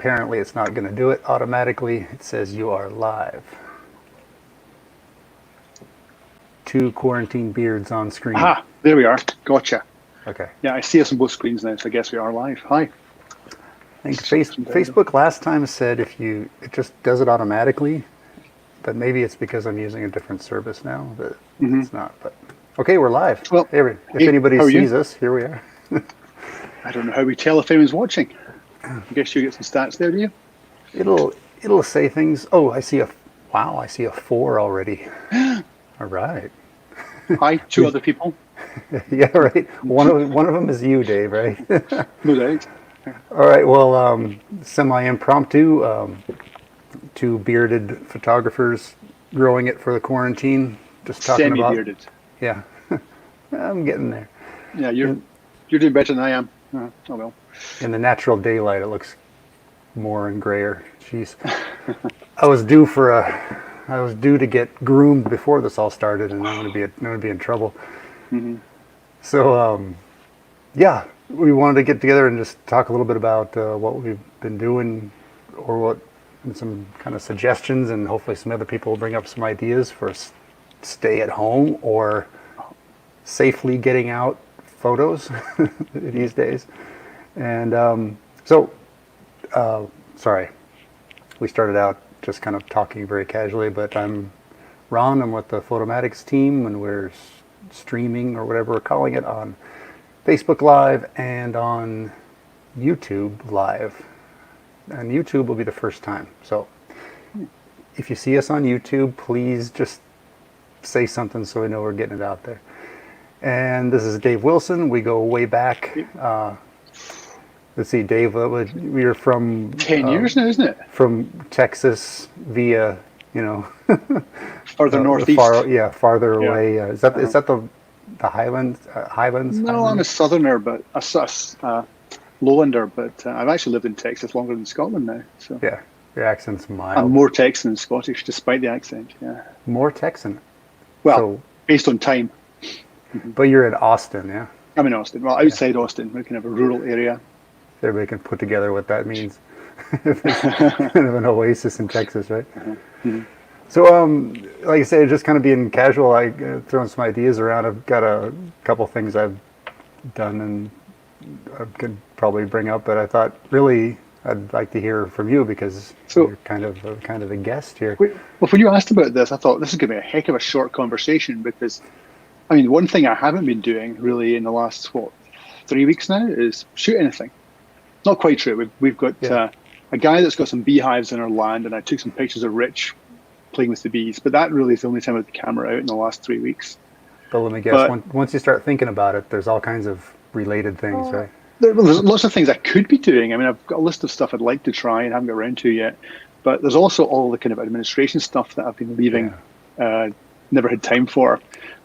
apparently it's not going to do it automatically. It says you are live. 2 quarantine beards on screen. Aha, there we are. Gotcha. Okay. Yeah, I see us on both screens now, so I guess we are live. Hi. I think Facebook last time said it just does it automatically, but maybe it's because I'm using a different service now, but it's not. But okay, we're live. Well, if anybody sees us, here we are. I don't know how we tell if anyone's watching. I guess you get some stats there, do you? It'll say things. Oh, I see a 4 already. All right. Hi, 2 other people. Yeah, right. One of them is you, Dave, right? No doubt. All right. Well, semi-impromptu. 2 bearded photographers growing it for the quarantine. Just talking Semi-bearded. Yeah, I'm getting there. Yeah, you're doing better than I am. Oh well. In the natural daylight, it looks more and grayer. Jeez. I was due to get groomed before this all started, and I'm going to be in trouble. Mm-hmm. So, yeah, we wanted to get together and just talk a little bit about what we've been doing, and some kind of suggestions, and hopefully some other people will bring up some ideas for stay at home or safely getting out photos these days. And sorry, we started out just kind of talking very casually, but I'm Ron. I'm with the Photomatics team, and we're streaming, or whatever we're calling it, on Facebook Live and on YouTube Live. And YouTube will be the first time. So if you see us on YouTube, please just say something so we know we're getting it out there. And this is Dave Wilson. We go way back. Let's see, Dave, we're from 10 years now, isn't it? From Texas via, further northeast. Farther away. Is that the Highlands? No, I'm a southerner, but a lowlander. But I've actually lived in Texas longer than Scotland now. So yeah, your accent's mild. I'm more Texan than Scottish, despite the accent. Yeah. More Texan. Well, based on time. But you're in Austin, yeah? I'm in Austin. Well, outside Austin, we're kind of a rural area. Everybody can put together what that means. Kind of an oasis in Texas, right? Mm-hmm. So, like I say, just kind of being casual, throwing some ideas around. I've got a couple things I've done and I could probably bring up, but I thought really I'd like to hear from you because you're kind of a guest here. Well, when you asked about this, I thought this is going to be a heck of a short conversation because, I mean, one thing I haven't been doing really in the last, 3 weeks now is shoot anything. Not quite true. We've got a guy that's got some beehives in our land, and I took some pictures of Rich playing with the bees, but that really is the only time with the camera out in the last 3 weeks. But let me guess, once you start thinking about it, there's all kinds of related things, right? There's lots of things I could be doing. I mean, I've got a list of stuff I'd like to try and haven't got around to yet, but there's also all the kind of administration stuff that I've been leaving, never had time for.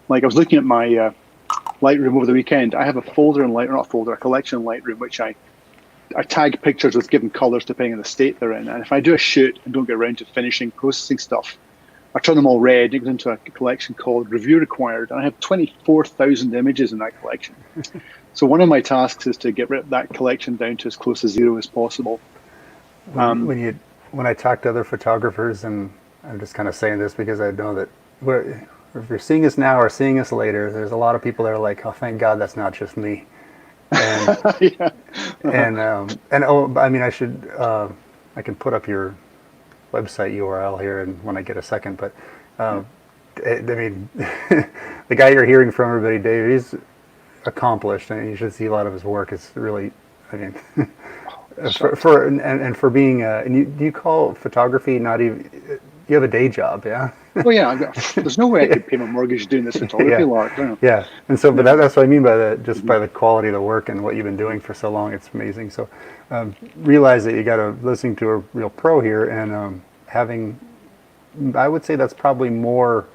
Like I was looking at my Lightroom over the weekend. I have a folder in Lightroom, a collection in Lightroom, which I tag pictures with given colors depending on the state they're in. And if I do a shoot and don't get around to finishing processing stuff, I turn them all red. It goes into a collection called Review Required. And I have 24,000 images in that collection. So one of my tasks is to get that collection down to as close to 0 as possible. When I talk to other photographers, and I'm just kind of saying this because I know that if you're seeing us now or seeing us later, there's a lot of people that are like, oh, thank God that's not just me. And I can put up your website URL here and when I get a second, but I mean the guy you're hearing from, everybody, Dave, he's accomplished, and you should see a lot of his work. It's really, I mean, for being do you call photography not even, you have a day job, yeah? Oh yeah, there's no way I could pay my mortgage doing this photography lark. Yeah, and so, but that's what I mean by that, just by the quality of the work and what you've been doing for so long. It's amazing. So realize that you got to listening to a real pro here, and I would say that's probably more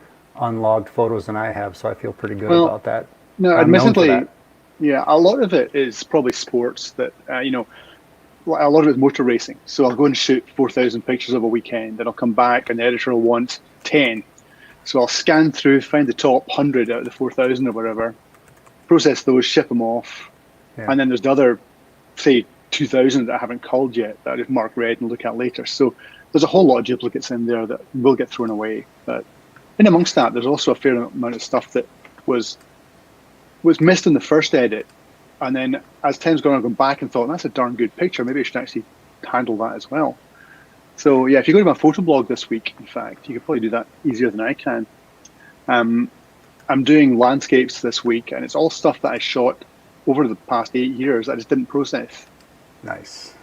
unlogged photos than I have, so I feel pretty good about that. No, admittedly, yeah, a lot of it is probably sports that, a lot of it is motor racing. So I'll go and shoot 4,000 pictures of a weekend, and I'll come back and the editor will want 10. So I'll scan through, find the top 100 out of the 4,000 or whatever, process those, ship them off. Yeah. And then there's the other, say, 2,000 that I haven't culled yet that I just mark red and look at later. So there's a whole lot of duplicates in there that will get thrown away. But in amongst that, there's also a fair amount of stuff that was missed in the first edit. And then as time's gone, I've gone back and thought, that's a darn good picture. Maybe I should actually handle that as well. So yeah, if you go to my photo blog this week, in fact, you could probably do that easier than I can. I'm doing landscapes this week, and it's all stuff that I shot over the past 8 years I just didn't process. Nice.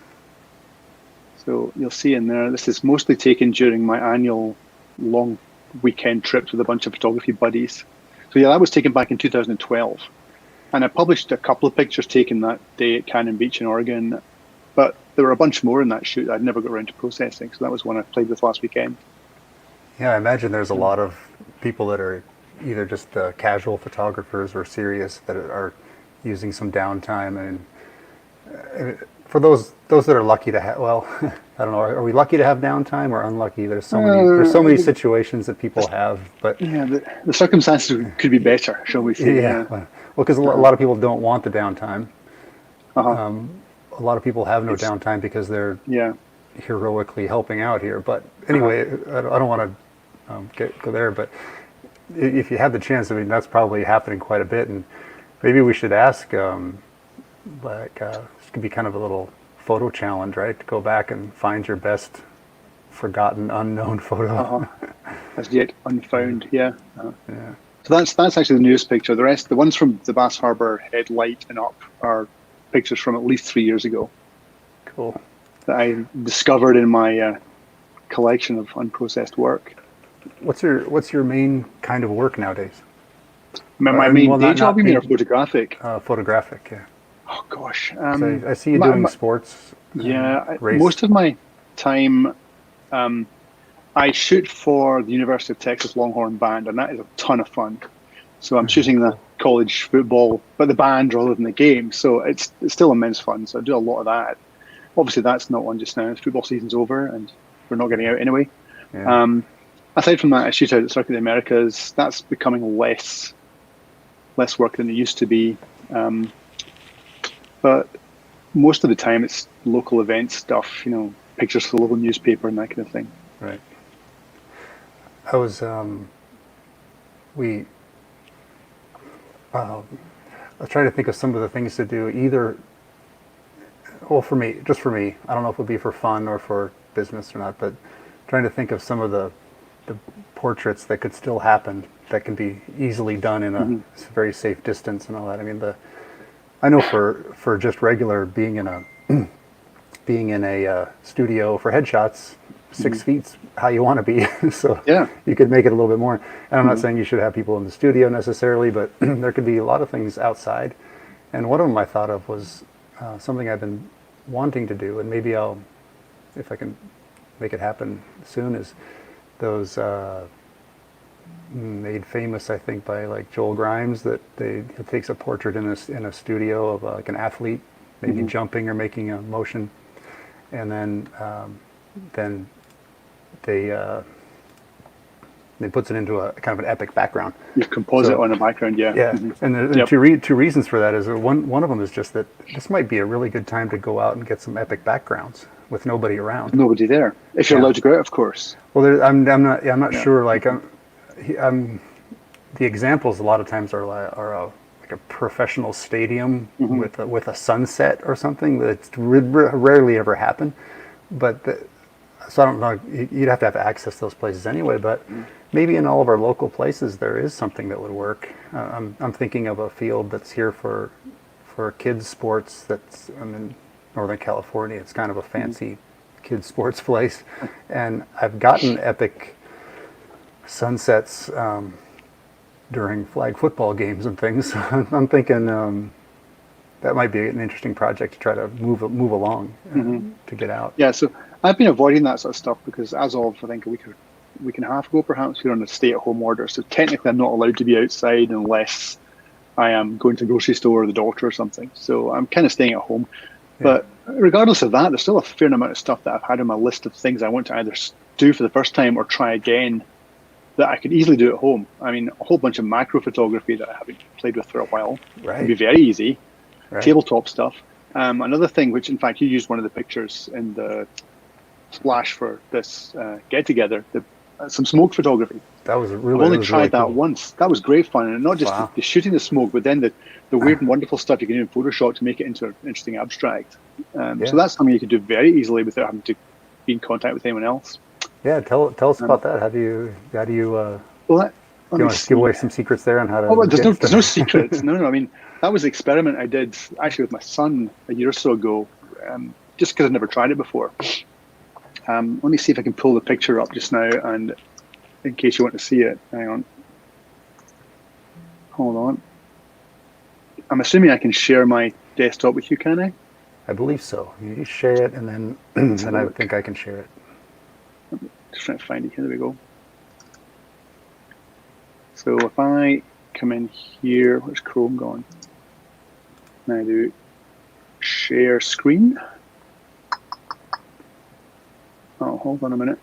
So you'll see in there, this is mostly taken during my annual long weekend trips with a bunch of photography buddies. So yeah, that was taken back in 2012. And I published a couple of pictures taken that day at Cannon Beach in Oregon, but there were a bunch more in that shoot that I'd never got around to processing. So that was one I played with last weekend. Yeah, I imagine there's a lot of people that are either just casual photographers or serious that are using some downtime. And for those that are lucky to have, well, I don't know, are we lucky to have downtime or unlucky? There's so many situations that people have, but yeah, the circumstances could be better, shall we say? Yeah, well, because a lot of people don't want the downtime. Uh-huh. A lot of people have no downtime because they're heroically helping out here. But anyway, I don't want to go there. But if you have the chance, I mean, that's probably happening quite a bit. And maybe we should ask, this could be kind of a little photo challenge, right? To go back and find your best forgotten, unknown photo. As yet unfound, yeah. Yeah. So that's actually the newest picture. The ones from the Bass Harbor headlight and up are pictures from at least 3 years ago. Cool. That I discovered in my collection of unprocessed work. What's your main kind of work nowadays? My main day job, you mean, or photographic? Photographic, yeah. Oh gosh. So I see you doing sports. Yeah, most of my time, I shoot for the University of Texas Longhorn Band, and that is a ton of fun. So I'm shooting the college football, but the band rather than the game. So it's still immense fun. So I do a lot of that. Obviously, that's not on just now. Football season's over, and we're not getting out anyway. Yeah. Aside from that, I shoot out at Circuit of the Americas. That's becoming less work than it used to be. But most of the time, it's local event stuff. You know, pictures for the local newspaper and that kind of thing. Right. I was I was trying to think of some of the things to do. Either, well, for me, I don't know if it would be for fun or for business or not, but trying to think of some of the portraits that could still happen, that can be easily done in a very safe distance and all that. I mean, I know for just regular being in a studio for headshots, 6 feet's how you want to be. So you could make it a little bit more. And I'm not saying you should have people in the studio necessarily, but there could be a lot of things outside. And one of them I thought of was something I've been wanting to do, and maybe if I can make it happen soon, is those made famous, I think, by like Joel Grimes, that he takes a portrait in a studio of like an athlete, maybe jumping or making a motion, and then they puts it into a kind of an epic background. You compose it on a background, yeah. Yeah, and the two reasons for that is one of them is just that this might be a really good time to go out and get some epic backgrounds with nobody around. Nobody there, if you're allowed to go out, of course. Well, I'm not sure. Like, the examples a lot of times are like a professional stadium with a sunset or something that's rarely ever happen. But so I don't know. You'd have to have access to those places anyway. But maybe in all of our local places there is something that would work. I'm thinking of a field that's here for kids sports. That's in Northern California. It's kind of a fancy kids sports place, and I've gotten epic sunsets during flag football games and things. I'm thinking that might be an interesting project to try to move along to get out. Yeah, so I've been avoiding that sort of stuff because as of I think a week and a half ago, perhaps, we're on a stay-at-home order. So technically, I'm not allowed to be outside unless I am going to the grocery store or the doctor or something. So I'm kind of staying at home. Yeah. But regardless of that, there's still a fair amount of stuff that I've had on my list of things I want to either do for the first time or try again that I could easily do at home. I mean, a whole bunch of macro photography that I haven't played with for a while. Right. It'd be very easy. Right. Tabletop stuff. Another thing, which in fact you used one of the pictures in the splash for this get together, some smoke photography. That was really. I've only that was tried really that cool. once. That was great fun, and not just Wow. the shooting the smoke, but then the weird and wonderful stuff you can do in Photoshop to make it into an interesting abstract. Yeah. So that's something you could do very easily without having to be in contact with anyone else. Yeah. Tell us Um, about that. How do you well, let you me want to give see. away some secrets there on how Oh, to well, get there's no stuff? secrets. No, no. I mean, that was an experiment I did actually with my son a year or so ago, just because I'd never tried it before. Let me see if I can pull the picture up just now, and in case you want to see it, hang on. Hold on. I'm assuming I can share my desktop with you, can I? I believe so. You share it, and then Let's have then a I look. think I can share it. Just trying to find it. Here we go. So if I come in here, where's Chrome gone? And I do share screen. Oh, hold on a minute.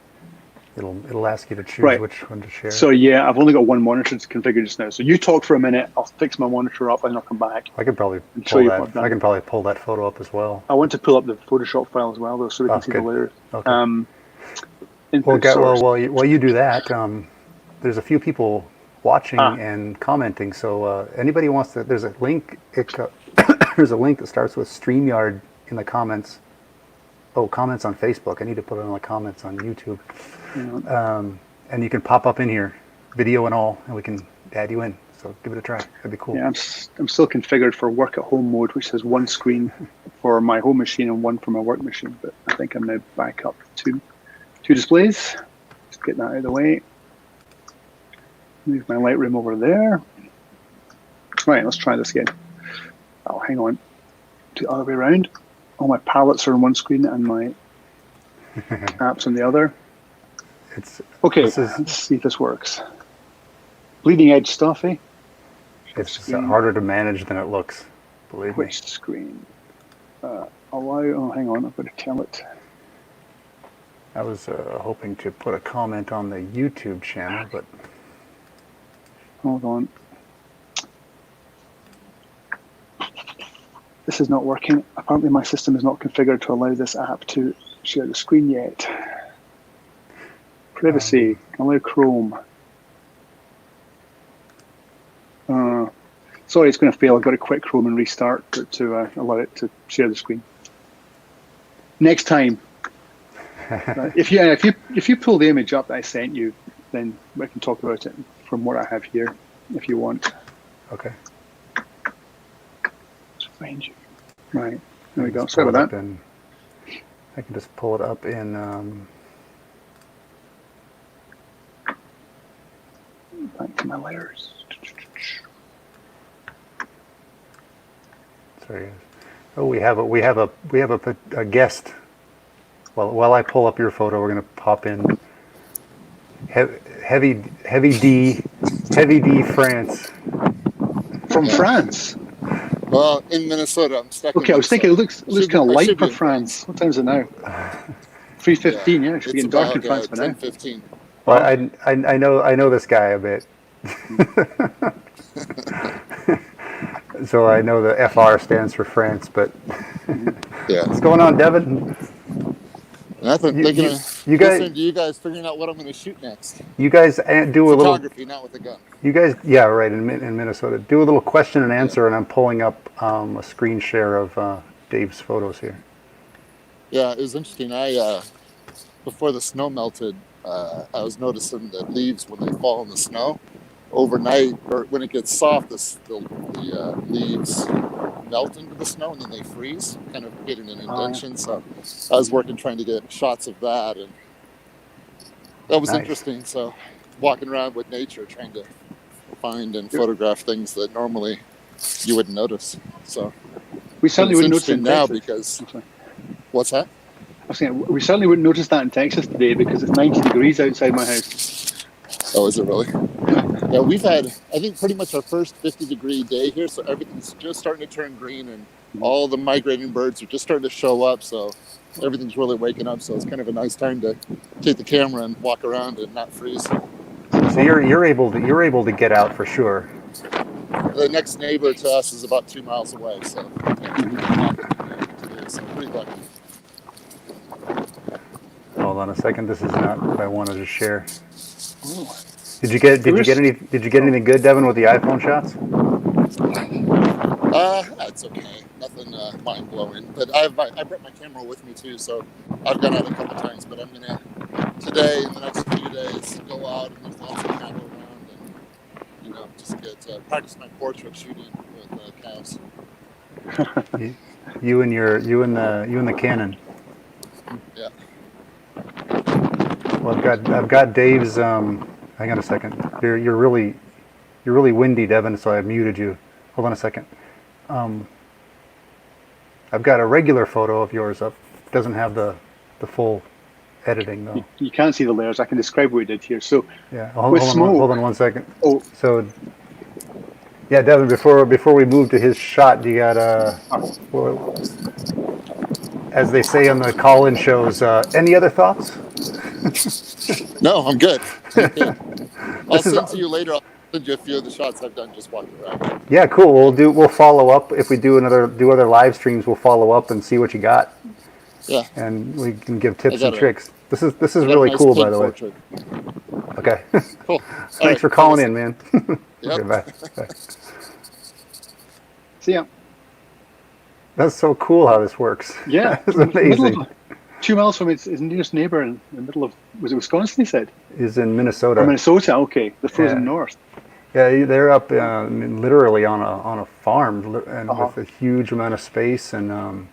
It'll ask you to choose Right. which one to share. So yeah, I've only got one monitor to configure just now. So you talk for a minute. I'll fix my monitor up, and I'll come back I could probably and show pull you that. what I've done. I can probably pull that photo up as well. I want to pull up the Photoshop file as well, though, so we can see good. the layers. Okay. Input source. While you do that, there's a few people watching Ah, and commenting. So anybody wants to, there's a link. There's a link that starts with StreamYard in the comments. Oh, comments on Facebook. I need to put it on the comments on YouTube. hang on. And you can pop up in here, video and all, and we can add you in. So give it a try. That'd be cool. Yeah, I'm still configured for work at home mode, which has one screen for my home machine and one for my work machine. But I think I'm now back up to two displays. Just get that out of the way. Move my Lightroom over there. Right, let's try this again. Oh, hang on. Do the other way around. All my palettes are on one screen and my apps on the other. Okay, let's see if this works. Bleeding edge stuff, eh? It's harder to manage than it looks. Believe me. Which screen? Allow. Oh, hang on. I've got to tell it. I was hoping to put a comment on the YouTube channel, but Hold on. This is not working. Apparently my system is not configured to allow this app to share the screen yet. Privacy, allow Chrome. Sorry, it's going to fail. I've got to quit Chrome and restart to allow it to share the screen. Next time, if you pull the image up that I sent you, then we can talk about it from what I have here, if you want. okay. Let's find you. Right, there we go. Sorry about that. I can just pull it up in. Back to my layers. Sorry. Oh, we have a guest. While I pull up your photo, we're going to pop in heavy D France. From France. Well, in Minnesota, I'm stuck. Okay, I was thinking it looks kind of light for France. What time is it now? 3:15. Yeah, it should be getting dark in France by now. 10:15. Well, I know this guy a bit. So I know the FR stands for France, but Yeah. what's going on, Devin? Nothing. You You guys- guys, to you guys figuring out what I'm going to shoot next. You guys do a little. Photography, not with a gun. You guys, yeah, right, in Minnesota. Do a little question and answer, and I'm pulling up a screen share of Dave's photos here. Yeah, it was interesting. Before the snow melted, I was noticing that leaves, when they fall in the snow overnight, or when it gets soft, the leaves melt into the snow and then they freeze, kind of getting an indentation. So I was working trying to get shots of that, and that was Nice. interesting. So walking around with nature, trying to find and photograph things that normally you wouldn't notice. So We certainly it's wouldn't notice it interesting in now Texas. because what's that? I was saying, we certainly wouldn't notice that in Texas today because it's 90 degrees outside my house. Oh, is it really? Yeah, we've had, I think, pretty much our first 50-degree day here, so everything's just starting to turn green, and all the migrating birds are just starting to show up, so everything's really waking up. So it's kind of a nice time to take the camera and walk around and not freeze. So you're able to get out for sure. The next neighbor to us is about 2 miles away, so. pretty lucky. Hold on a second. This is not what I wanted to share. Oh. Did you get anything good, Devin, with the iPhone shots? That's okay. Nothing mind blowing. But I brought my camera with me too, so I've gone out a couple times. But I'm gonna today in the next few days go out and there's lots of cattle around and just get practice my portrait shooting with cows. You and the Canon. Yeah. Well, I've got Dave's. Hang on a second. You're really windy, Devin. So I muted you. Hold on a second. I've got a regular photo of yours up. It doesn't have the full editing though. You can't see the layers. I can describe what we did here. So yeah. Hold on 1 second. Oh. So yeah, Devin. Before we move to his shot, you got as they say on the call-in shows. Any other thoughts? No, I'm good. I'll send to you later. I'll send you a few of the shots I've done just walking around. Yeah, cool. We'll follow up if we do other live streams. We'll follow up and see what you got. Yeah. And we can give tips and tricks. This is really cool, by the way. Okay. Cool. Thanks for calling in, man. Yep. Okay, bye. See ya. That's so cool how this works. Yeah. It's amazing. 2 miles from his nearest neighbor in the middle of, was it Wisconsin, he said? Is in Minnesota. Or Minnesota, okay. The frozen north. Yeah, they're up literally on a farm and with a huge amount of space. And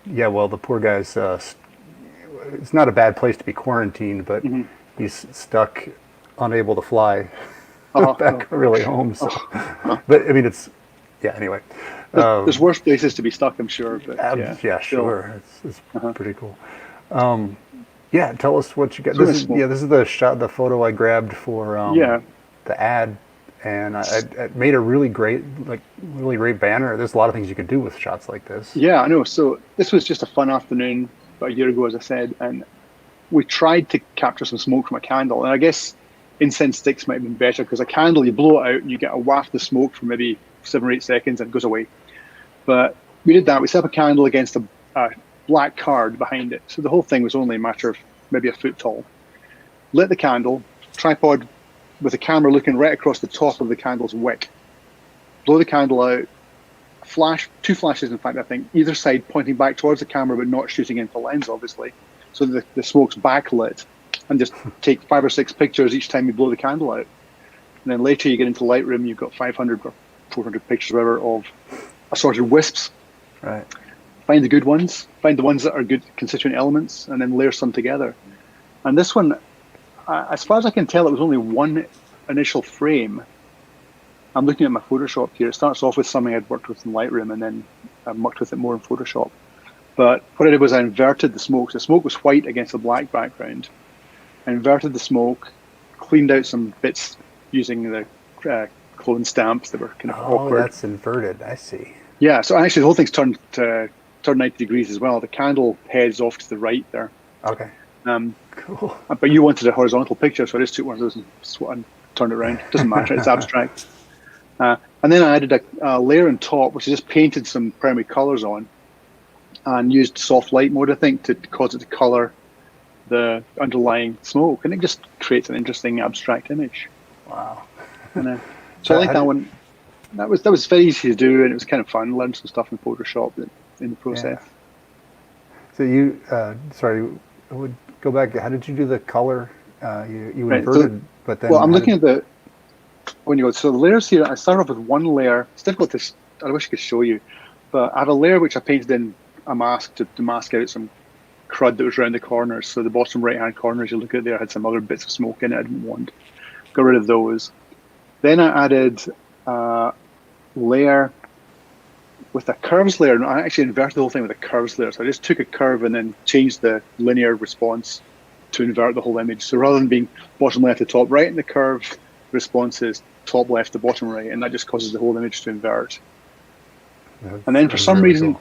well, the poor guy's, it's not a bad place to be quarantined, but he's stuck, unable to fly back really home. So. But I mean, anyway. There's worse places to be stuck, I'm sure. But sure. It's pretty cool. Tell us what you got. This is the photo I grabbed for the ad, and I made a really great banner. There's a lot of things you could do with shots like this. Yeah, I know. So this was just a fun afternoon about a year ago, as I said, and we tried to capture some smoke from a candle. And I guess incense sticks might have been better because a candle, you blow it out and you get a waft of smoke for maybe 7 or 8 seconds and it goes away. But we did that. We set up a candle against a black card behind it. So the whole thing was only a matter of maybe a foot tall. Lit the candle, tripod with the camera looking right across the top of the candle's wick. Blow the candle out, flash, 2 flashes in fact, I think, either side pointing back towards the camera but not shooting into the lens, obviously. So the smoke's backlit, and just take 5 or 6 pictures each time you blow the candle out. And then later you get into Lightroom, you've got 500 or 400 pictures, whatever, of assorted wisps. Right. Find the good ones, find the ones that are good constituent elements, and then layer some together. And this one, as far as I can tell, it was only one initial frame. I'm looking at my Photoshop here. It starts off with something I'd worked with in Lightroom, and then I mucked with it more in Photoshop. But what I did was I inverted the smoke. The smoke was white against a black background. I inverted the smoke, cleaned out some bits using the clone stamps that were kind of awkward. Oh, that's inverted. I see. Yeah, so actually the whole thing's turned 90 degrees as well. The candle heads off to the right there. Okay. Cool. But you wanted a horizontal picture, so I just took one of those and turned it around. It doesn't matter, it's abstract. And then I added a layer on top, which I just painted some primary colors on and used soft light mode, I think, to cause it to color the underlying smoke. And it just creates an interesting abstract image. Wow. And, so I like that one. That was very easy to do, and it was kind of fun. Learned some stuff in Photoshop in the process. Yeah. So you, sorry, I would go back. How did you do the color? You right, inverted, so, but then. Well, I'm looking at the so the layers here. I start off with one layer. It's difficult to. I wish I could show you, but I have a layer which I painted in a mask to mask out some crud that was around the corners. So the bottom right-hand corner, as you look at there, had some other bits of smoke in it I didn't want. Got rid of those. Then I added a layer with a curves layer. And I actually inverted the whole thing with a curves layer. So I just took a curve and then changed the linear response to invert the whole image. So rather than being bottom left to top right in the curve, response is top left to bottom right, and that just causes the whole image to invert. And then for some reason,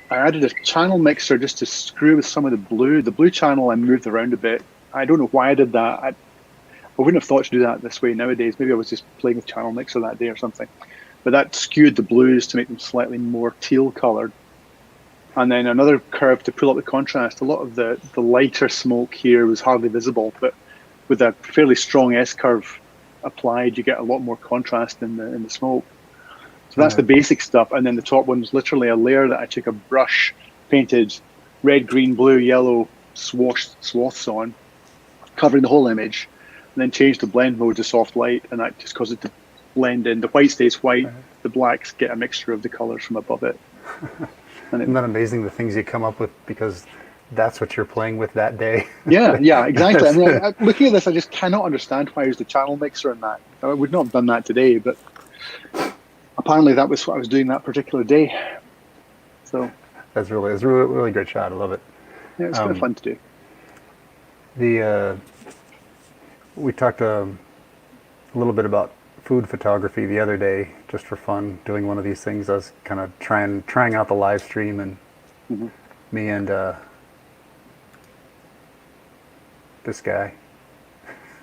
I added a channel mixer just to screw with some of the blue. The blue channel I moved around a bit. I don't know why I did that. I wouldn't have thought to do that this way nowadays. Maybe I was just playing with channel mixer that day or something. But that skewed the blues to make them slightly more teal colored. and then another curve to pull up the contrast. A lot of the lighter smoke here was hardly visible, but with a fairly strong S-curve applied, you get a lot more contrast in the smoke. So that's the basic stuff. And then the top one was literally a layer that I took a brush, painted red, green, blue, yellow swaths on, covering the whole image, and then changed the blend mode to soft light, and that just caused it to blend in. The white stays white, the blacks get a mixture of the colors from above it. And Isn't that amazing, the things you come up with, because that's what you're playing with that day? yeah, exactly. I mean, looking at this, I just cannot understand why I used the channel mixer in that. I would not have done that today, but apparently that was what I was doing that particular day. So It's a really great shot. I love it. yeah, it's kind of fun to do. We talked a little bit about food photography the other day, just for fun, doing one of these things. I was kind of trying out the live stream, and me and this guy.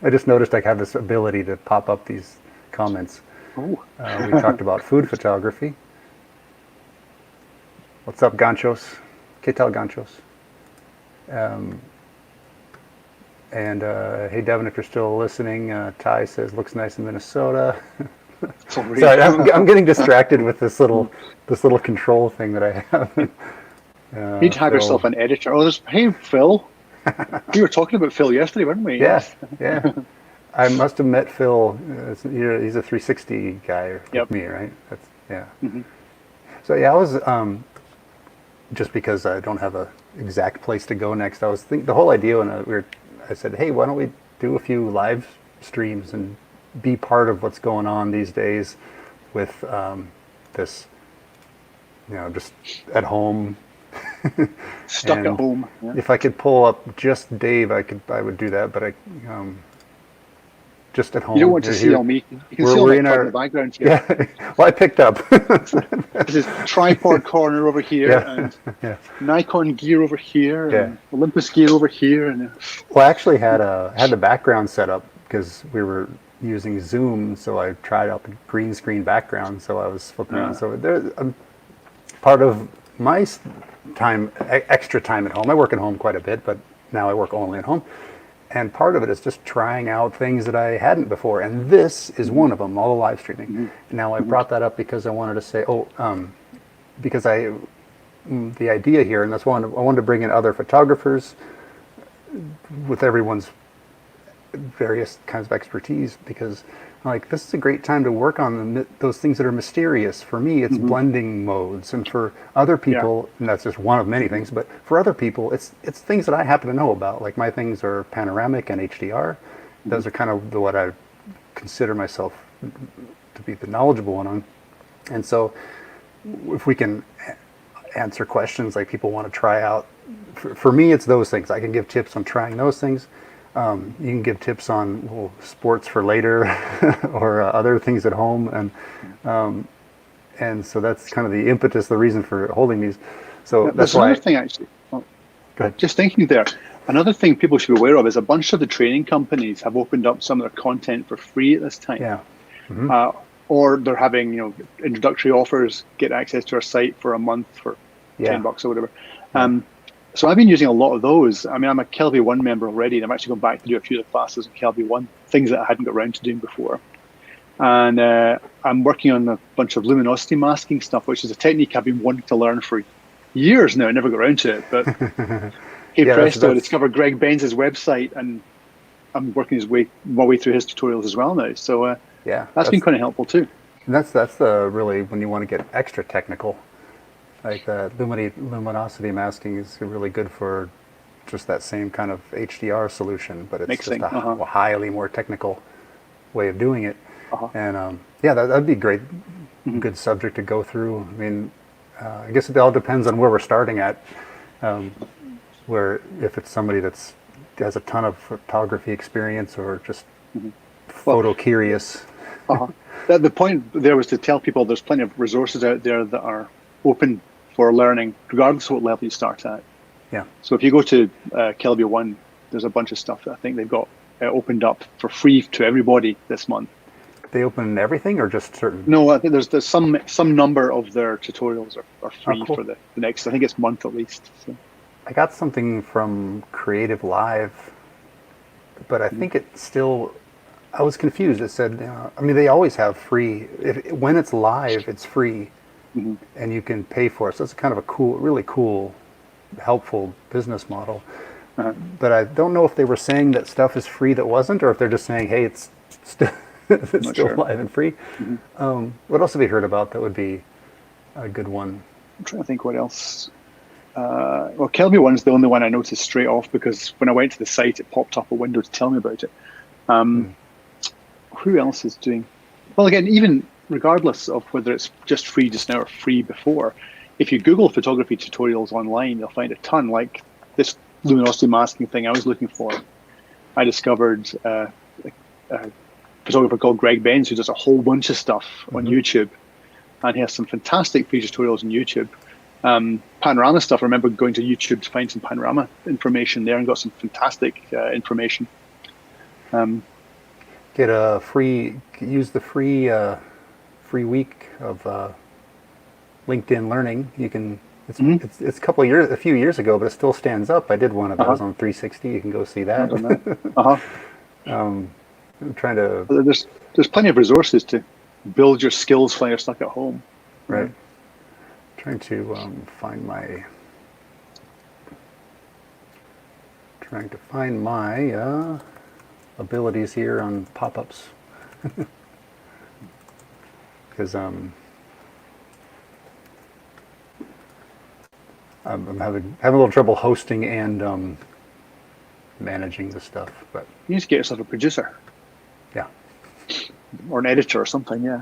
I just noticed I have this ability to pop up these comments. Oh, We talked about food photography. What's up, Ganchos? ¿Qué tal, Ganchos? Hey, Devin, if you're still listening, Ty says, looks nice in Minnesota. Sorry, I'm getting distracted with this little control thing that I have. you need to have yourself an editor. Oh, hey, Phil. We were talking about Phil yesterday, weren't we? Yeah. I must have met Phil. He's a 360 guy like me, right? So yeah, I was just because I don't have a exact place to go next. I was thinking the whole idea when I said, hey, why don't we do a few live streams and be part of what's going on these days with this, just at home. Stuck at home. Yeah. If I could pull up just Dave, I would do that, but just at home. You don't want to see all me. You can see all my in the background here. Yeah. Well, I picked up. This is tripod corner over here, and Nikon gear over here, and Olympus gear over here. And well, I actually had the background set up because we were using Zoom, so I tried out the green screen background. So I was flipping around. So there's part of my time, extra time at home. I work at home quite a bit, but now I work only at home. And part of it is just trying out things that I hadn't before. And this is one of them, all the live streaming. Now I brought that up because I wanted to say, because the idea here, and that's one, I wanted to bring in other photographers with everyone's various kinds of expertise, because this is a great time to work on those things that are mysterious. For me, it's blending modes, and for other people, and that's just one of many things, but for other people, it's things that I happen to know about. Like my things are panoramic and HDR. Those are kind of what I consider myself to be the knowledgeable one on. And so if we can answer questions like people want to try out, for me, it's those things. I can give tips on trying those things. You can give tips on sports for later or other things at home, and so that's kind of the impetus, the reason for holding these. So that's why. Another thing, actually. Go ahead. Just thinking there, another thing people should be aware of is a bunch of the training companies have opened up some of their content for free at this time. Yeah. Or they're having introductory offers, get access to our site for a month for $10 or whatever. So I've been using a lot of those. I mean, I'm a Kelvin 1 member already, and I'm actually going back to do a few of the classes in Kelvin 1, things that I hadn't got around to doing before. And I'm working on a bunch of luminosity masking stuff, which is a technique I've been wanting to learn for years now. I never got around to it, but hey presto, I discovered Greg Benz's website, and I'm working my way through his tutorials as well now. So that's been kind of helpful too. And that's the really, when you want to get extra technical. Like luminosity masking is really good for just that same kind of HDR solution, but it's mixing, just a highly more technical way of doing it. And that'd be a great, good subject to go through. I mean, I guess it all depends on where we're starting at. Where if it's somebody has a ton of photography experience or just photo curious. The point there was to tell people there's plenty of resources out there that are open for learning, regardless of what level you start at. Yeah. So if you go to Kelvin 1, there's a bunch of stuff that I think they've got opened up for free to everybody this month. they open everything or just certain? No, I think there's some number of their tutorials are free cool. for the next, I think it's month at least. So. I got something from Creative Live, but I think it still. I was confused. It said, I mean, they always have free. When it's live, it's free, and you can pay for it. So it's kind of a cool, really cool, helpful business model. But I don't know if they were saying that stuff is free that wasn't, or if they're just saying, hey, it's still it's still sure. live and free. What else have you heard about that would be a good one? I'm trying to think what else. Well, Kelby one's the only one I noticed straight off because when I went to the site, it popped up a window to tell me about it. Who else is doing? Well, again, even regardless of whether it's just free just now or free before, if you Google photography tutorials online, you'll find a ton. Like this luminosity masking thing I was looking for. I discovered a photographer called Greg Benz who does a whole bunch of stuff on YouTube, and he has some fantastic free tutorials on YouTube. Panorama stuff, I remember going to YouTube to find some panorama information there and got some fantastic information. Get a free, use the free week of LinkedIn Learning. You can. It's a few years ago, but it still stands up. I did one of those on 360. You can go see that. I'm trying to. There's plenty of resources to build your skills while you're stuck at home. Right. Trying to find my abilities here on pop-ups because I'm having a little trouble hosting and managing the stuff. But you need to get yourself a producer. Yeah. Or an editor or something. Yeah.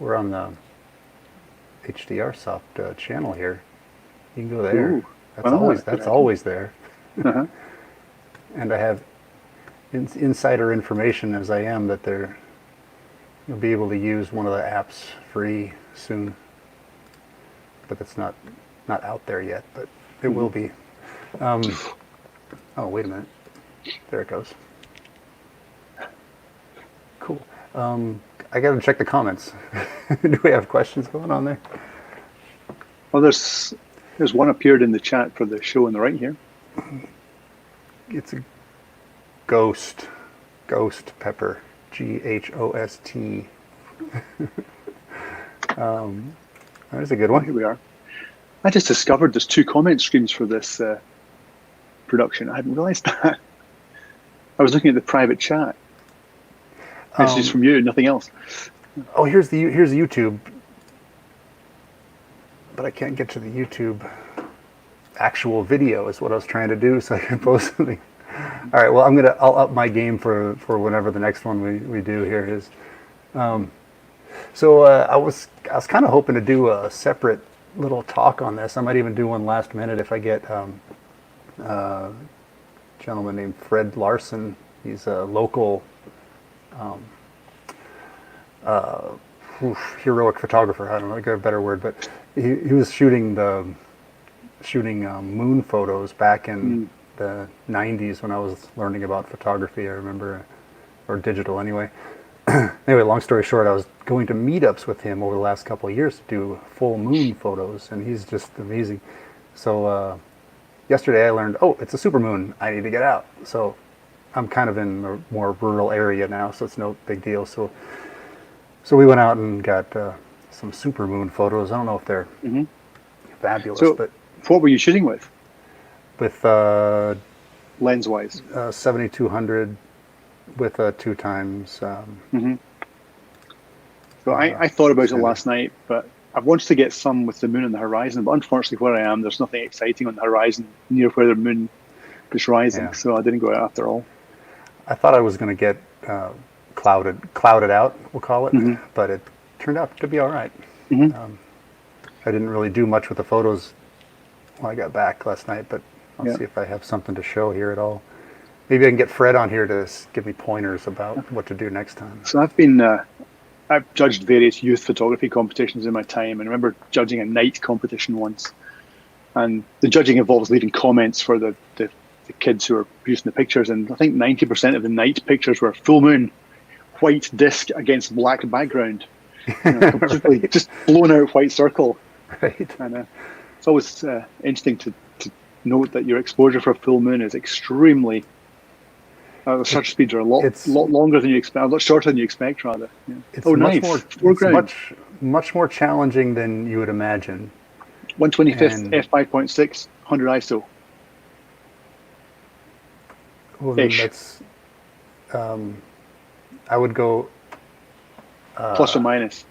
We're on the HDRsoft channel here. You can go there. Ooh. That's always there. And I have insider information as I am that you'll be able to use one of the apps free soon. But it's not out there yet, but it will be. Oh, wait a minute. There it goes. Cool. I got to check the comments. Do we have questions going on there? Well, there's one appeared in the chat for the show on the right here. It's a ghost pepper, GHOST. There's a good one. Here we are. I just discovered there's 2 comment streams for this production. I hadn't realized that. I was looking at the private chat. Messages from you, nothing else. Oh, here's the YouTube, but I can't get to the YouTube actual video. Is what I was trying to do, so I can post something. All right. Well, I'll up my game for whenever the next one we do here is. So I was kind of hoping to do a separate little talk on this. I might even do one last minute if I get a gentleman named Fred Larson. He's a local heroic photographer. I don't know, I got a better word, but he was shooting moon photos back in the 90s when I was learning about photography. I remember, or digital anyway. Anyway, long story short, I was going to meetups with him over the last couple of years to do full moon photos, and he's just amazing. So yesterday I learned, it's a supermoon. I need to get out. So I'm kind of in a more rural area now, so it's no big deal. So we went out and got some supermoon photos. I don't know if they're fabulous, so, but what were you shooting with? With lens-wise, 7200 with 2 times. So I thought about it last night, but I wanted to get some with the moon on the horizon. But unfortunately, where I am, there's nothing exciting on the horizon near where the moon is rising. So I didn't go out after all. I thought I was going to get clouded out, we'll call it, but it turned out to be all right. I didn't really do much with the photos when I got back last night, but I'll see if I have something to show here at all. Maybe I can get Fred on here to give me pointers about what to do next time. So I've judged various youth photography competitions in my time, and I remember judging a night competition once. And the judging involves leaving comments for the kids who are producing the pictures, and I think 90% of the night pictures were full moon, white disc against black background. Completely Right. just blown out white circle. Right. And it's always interesting to note that your exposure for a full moon is extremely. The shutter speeds are a lot It's longer than you expect, a lot shorter than you expect, rather. Yeah. it's Oh, much nice. more it's Foreground. much more challenging than you would imagine. 125th And f5.6, 100 ISO well, then ish, that's I would go plus or minus.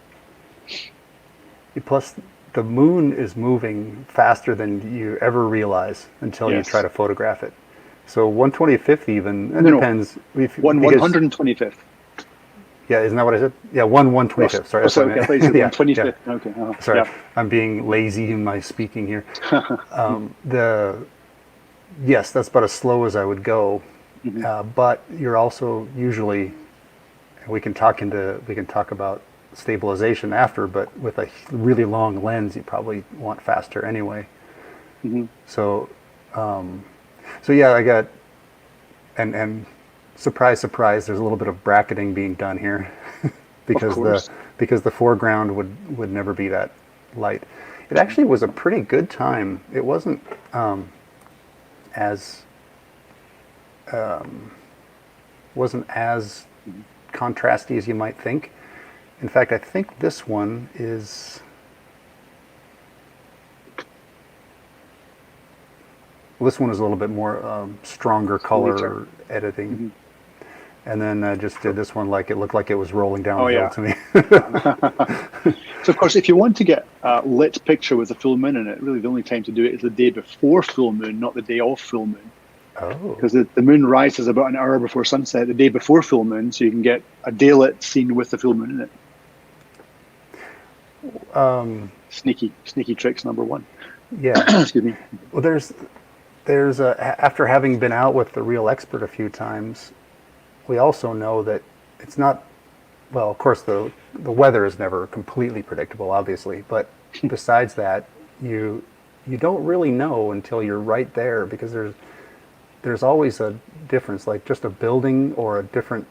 plus the moon is moving faster than you ever realize until you try Yes. to photograph it. So 125th even, it No, no. depends. One Because, 125th. yeah, isn't that what I said? Yeah, 125th. Sorry, Oh, that's what sorry, I okay. I meant. thought you said Yeah, 125th. yeah. Okay. Sorry, Yeah. I'm being lazy in my speaking here. Yes, that's about as slow as I would go. Mhm. But you're also usually, we can talk about stabilization after, but with a really long lens, you probably want faster anyway. Mhm. So, so yeah, I got, and surprise, surprise, there's a little bit of bracketing being done here, Of because course. the foreground would never be that light. It actually was a pretty good time. It wasn't as wasn't as contrasty as you might think. In fact, I think this one is. Well, this one is a little bit more stronger color Later. editing. Mhm. And then I just did this one like it looked like it was rolling Oh, downhill yeah. to me. So, of course, if you want to get a lit picture with a full moon in it, really the only time to do it is the day before full moon, not the day of full moon. Oh, Because the moon rises about an hour before sunset, the day before full moon, so you can get a daylit scene with the full moon in it. Sneaky tricks number one. yeah. Excuse me. Well, after having been out with the Real Expert a few times, we also know that it's not. Well, of course, the weather is never completely predictable, obviously. But besides that, you don't really know until you're right there, because there's always a difference. Like just a building or a different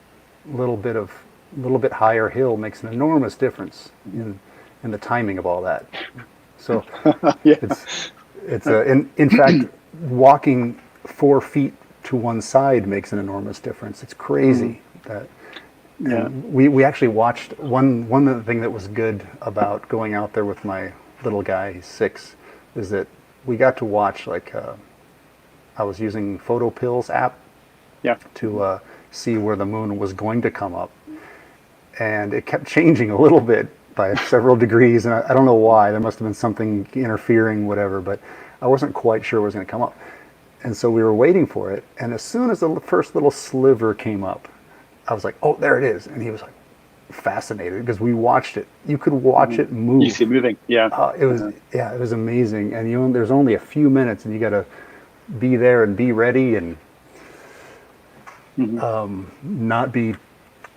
little bit higher hill makes an enormous difference in the timing of all that. So Yeah. in fact, walking 4 feet to one side makes an enormous difference. It's crazy that. Yeah. And we actually watched one of the thing that was good about going out there with my little guy, he's 6, is that we got to watch, like, I was using PhotoPills app Yeah. to see where the moon was going to come up, and it kept changing a little bit by several degrees, and I don't know why. There must have been something interfering, whatever, but I wasn't quite sure it was going to come up. And so we were waiting for it, and as soon as the first little sliver came up, I was like, "Oh, there it is!" And he was like fascinated, because we watched it. You could watch it move. You see it moving. Yeah. It was amazing. And there's only a few minutes, and you got to be there and be ready, and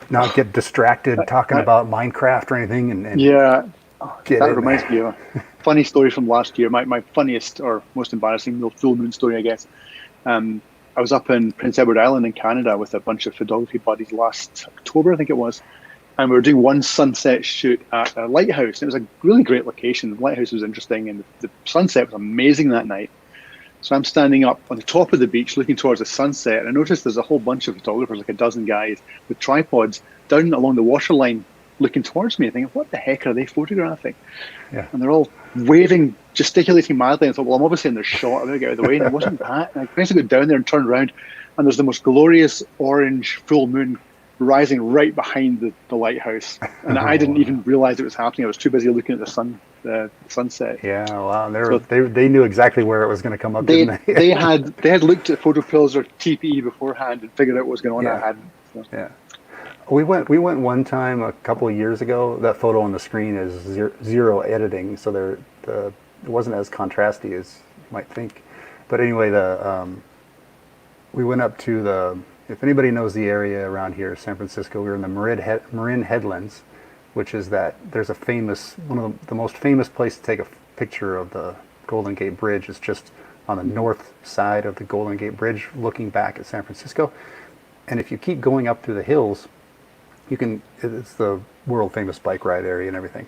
not get distracted talking about Minecraft or anything. And Yeah. get That in reminds there. me of a funny story from last year. My funniest or most embarrassing full moon story, I guess. I was up in Prince Edward Island in Canada with a bunch of photography buddies last October, I think it was. And we were doing one sunset shoot at a lighthouse. And it was a really great location. The lighthouse was interesting, and the sunset was amazing that night. So I'm standing up on the top of the beach looking towards the sunset, and I noticed there's a whole bunch of photographers, like a dozen guys with tripods down along the waterline looking towards me, thinking, what the heck are they photographing? Yeah. And they're all waving, gesticulating madly. And I thought, well, I'm obviously in their shot. I'm going to get out of the way. And it wasn't that. And I basically got down there and turned around, and there's the most glorious orange full moon rising right behind the lighthouse. And I didn't even realize it was happening. I was too busy looking at the sunset. Yeah, wow. So They knew exactly where it was going to come up, didn't they? they had looked at PhotoPills or TPE beforehand and figured out what was going on. Yeah. I hadn't. So. Yeah. We went one time a couple of years ago. That photo on the screen is zero editing, so it wasn't as contrasty as you might think. But anyway, we went up to if anybody knows the area around here, San Francisco, we were in the Marin Headlands, which is there's a one of the most famous place to take a picture of the Golden Gate Bridge is just on the north side of the Golden Gate Bridge, looking back at San Francisco. And if you keep going up through the hills, it's the world famous bike ride area and everything.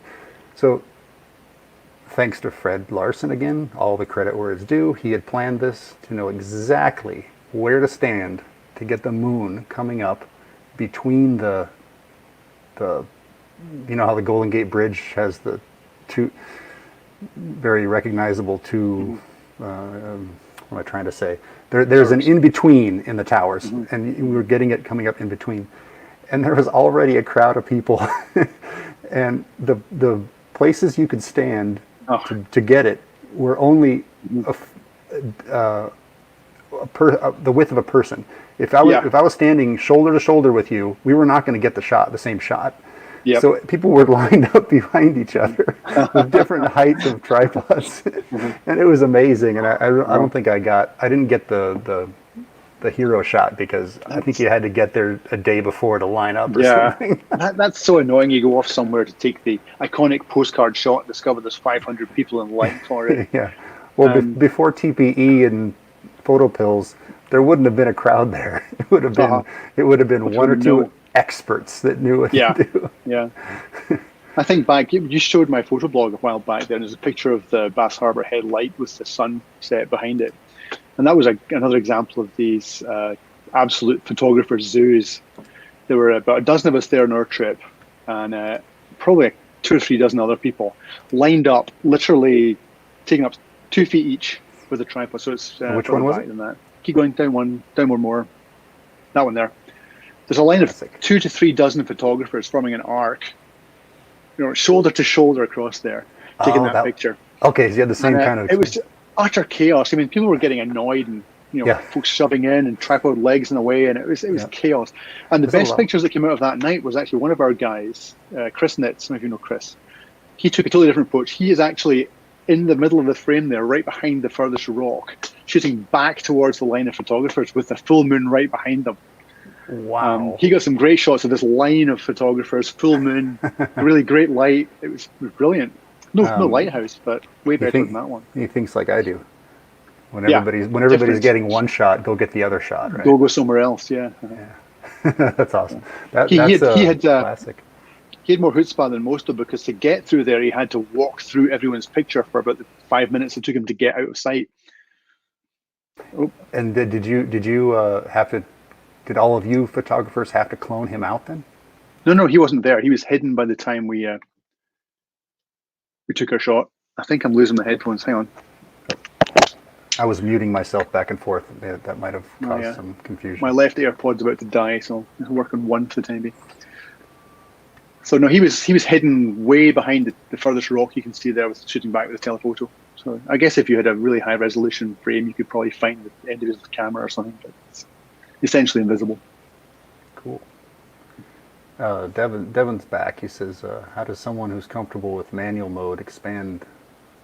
So thanks to Fred Larson again, all the credit where it's due. He had planned this to know exactly where to stand to get the moon coming up between the you know how the Golden Gate Bridge has the two very recognizable two. What am I trying to say? There's an in between in the towers, and we were getting it coming up in between, and there was already a crowd of people, and the places you could stand to get it were only the width of a person. If I was standing shoulder to shoulder with you, we were not going to get the same shot. Yep. So people were lined up behind each other with different heights of tripods, and it was amazing. And I don't think I didn't get the hero shot because I think you had to get there a day before to line up or something. That's so annoying. You go off somewhere to take the iconic postcard shot and discover there's 500 people in line for it. Yeah. Well, before TPE and photo pills, there wouldn't have been a crowd there. It would have been one or two experts that knew what to do. Yeah. I think back, you showed my photo blog a while back there, and there's a picture of the Bass Harbor headlight with the sun set behind it. And that was another example of these absolute photographer zoos. There were about a dozen of us there on our trip, and probably 2 or 3 dozen other people lined up, literally taking up 2 feet each with a tripod. So it's which one was it? Than that. Keep going, down one more. That one there. There's a line of 2 to 3 dozen photographers forming an arc, shoulder to shoulder across there, taking that picture. Okay, so you had the same kind of. It was utter chaos. I mean, people were getting annoyed, and folks shoving in and tripod legs in the way, and it was chaos. And the best pictures that came out of that night was actually one of our guys, Chris Nitz. Some of you know Chris. He took a totally different approach. He is actually in the middle of the frame there, right behind the furthest rock, shooting back towards the line of photographers with the full moon right behind them. Wow. He got some great shots of this line of photographers, full moon, really great light. It was brilliant. No lighthouse, but way better than that one. He thinks like I do. When everybody's getting one shot, go get the other shot, right? Go somewhere else, yeah. That's awesome. That's he had classic. He had more chutzpah than most of, because to get through there, he had to walk through everyone's picture for about the 5 minutes it took him to get out of sight. Oh. And did you have to? Did all of you photographers have to clone him out then? No, he wasn't there. He was hidden by the time we took our shot. I think I'm losing my headphones. Hang on. I was muting myself back and forth. That might have caused some confusion. My left AirPod's about to die, so I'll work on one for the time being. So no, he was hidden way behind the furthest rock you can see there, with shooting back with a telephoto. So I guess if you had a really high resolution frame, you could probably find the end of his camera or something. But it's essentially invisible. Cool. Devin's back. He says, how does someone who's comfortable with manual mode expand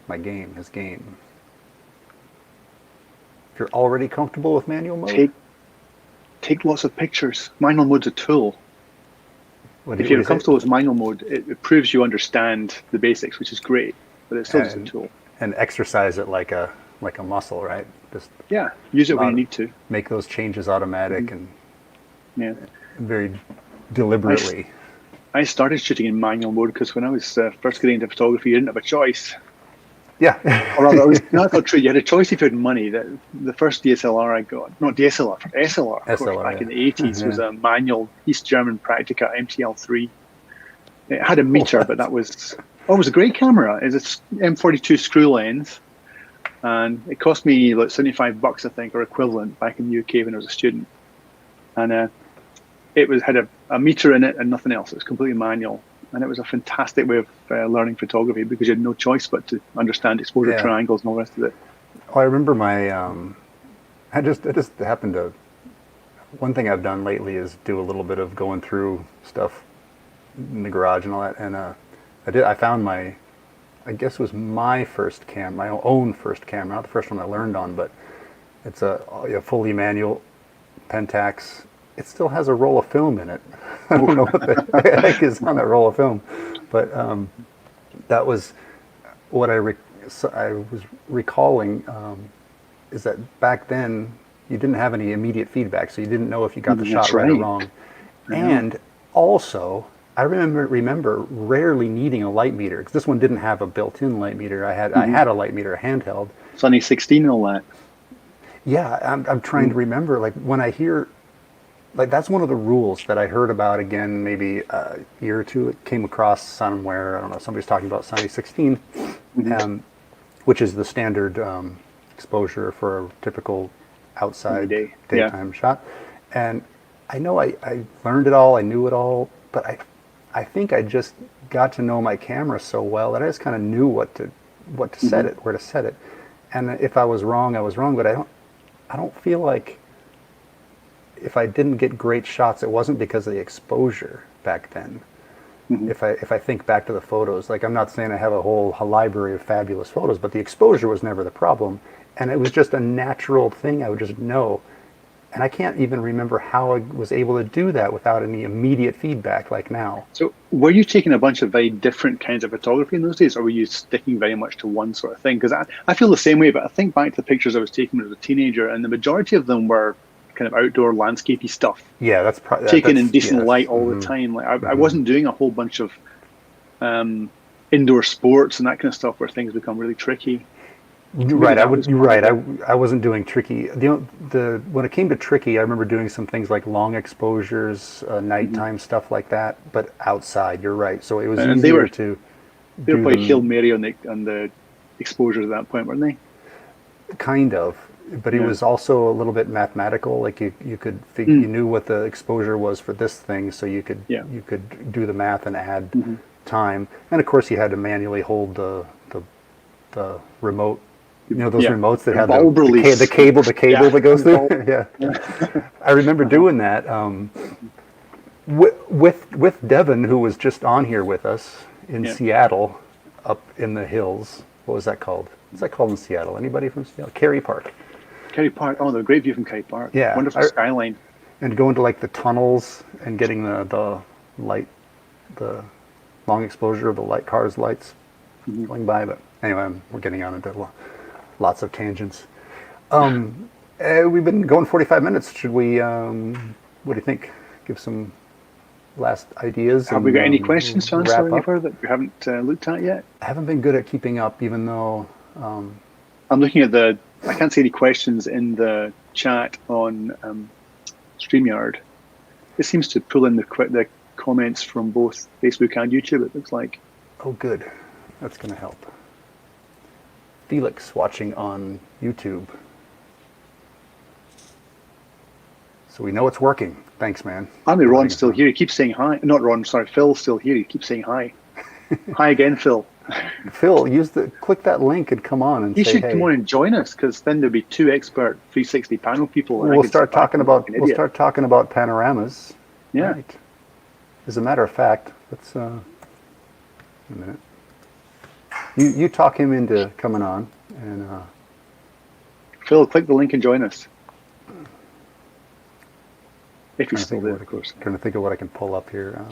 his game? If you're already comfortable with manual mode? Take lots of pictures. Manual mode's a tool. If you're comfortable with manual mode, it proves you understand the basics, which is great, but it's still just a tool. And exercise it like a muscle, right? Just use it when you need to. Make those changes automatic and very deliberately. I started shooting in manual mode because when I was first getting into photography, you didn't have a choice. Yeah. Or rather, not true. You had a choice if you had money. The first DSLR I got, not DSLR, SLR, of course, back in the 80s, was a manual East German Praktica MTL3. It had a meter, but it was a great camera. It was an M42 screw lens, and it cost me like $75, I think, or equivalent back in the UK when I was a student. And it had a meter in it and nothing else. It was completely manual. And it was a fantastic way of learning photography, because you had no choice but to understand exposure triangles and all the rest of it. Oh, I remember I just happened to, one thing I've done lately is do a little bit of going through stuff in the garage and all that. And I found I guess it was my own first camera, not the first one I learned on, but it's a fully manual Pentax. It still has a roll of film in it. I don't know what the heck is on that roll of film, but that was what I was recalling, is that back then you didn't have any immediate feedback, so you didn't know if you got the shot right or wrong. And also, I remember rarely needing a light meter because this one didn't have a built-in light meter. I had a light meter, a handheld. Sunny 16 and all that. Yeah, I'm trying to remember, like, when I hear, like, that's one of the rules that I heard about again maybe a year or two. It came across somewhere, I don't know, somebody's talking about Sunny 16, which is the standard exposure for a typical outside daytime shot. And I know I learned it all, I knew it all, but I think I just got to know my camera so well that I just kind of knew what to set it, where to set it. And if I was wrong, I was wrong, but I don't feel like if I didn't get great shots, it wasn't because of the exposure back then. If I think back to the photos, like, I'm not saying I have a whole library of fabulous photos, but the exposure was never the problem. And it was just a natural thing I would just know. And I can't even remember how I was able to do that without any immediate feedback like now. So were you taking a bunch of very different kinds of photography in those days, or were you sticking very much to one sort of thing? Because I feel the same way, but I think back to the pictures I was taking when I was a teenager, and the majority of them were kind of outdoor landscapey stuff. Yeah, that's probably taken in decent light all the time. Like I wasn't doing a whole bunch of indoor sports and that kind of stuff where things become really tricky. You're right. I wasn't doing tricky. When it came to tricky, I remember doing some things like long exposures, nighttime stuff like that, but outside. You're right. So it was easier they were to. They were probably Hail Mary on the exposures at that point, weren't they? Kind of, but it was also a little bit mathematical. Like you could figure, you knew what the exposure was for this thing, so you could do the math and add time. And of course, you had to manually hold the remote. You know those remotes that have the cable that goes through. Yeah, I remember doing that with Devin, who was just on here with us in Seattle, up in the hills. What was that called? What's that called in Seattle? Anybody from Seattle? Cary Park. Cary Park. Oh, the great view from Cary Park. Yeah, wonderful skyline. And going to like the tunnels and getting the light, the long exposure of the cars' lights going by. But anyway, we're getting on into lots of tangents. We've been going 45 minutes. Should we, what do you think? Give some last ideas? Have we got any questions to answer anywhere that we haven't looked at yet? I haven't been good at keeping up, even though... I'm looking at I can't see any questions in the chat on StreamYard. It seems to pull in the comments from both Facebook and YouTube, it looks like. Oh, good. That's going to help. Felix watching on YouTube. So we know it's working. Thanks, man. Ron's still here. He keeps saying hi. Not Ron, sorry. Phil's still here. He keeps saying hi. Hi again, Phil. Phil, click that link and come on and say hey. You should come on and join us, because then there'll be two expert 360 panel people. We'll start talking about panoramas. Yeah. Right. As a matter of fact, let's a minute. You talk him into coming on, and Phil, click the link and join us. If he's still there, of course. Trying to think of what I can pull up here. I'm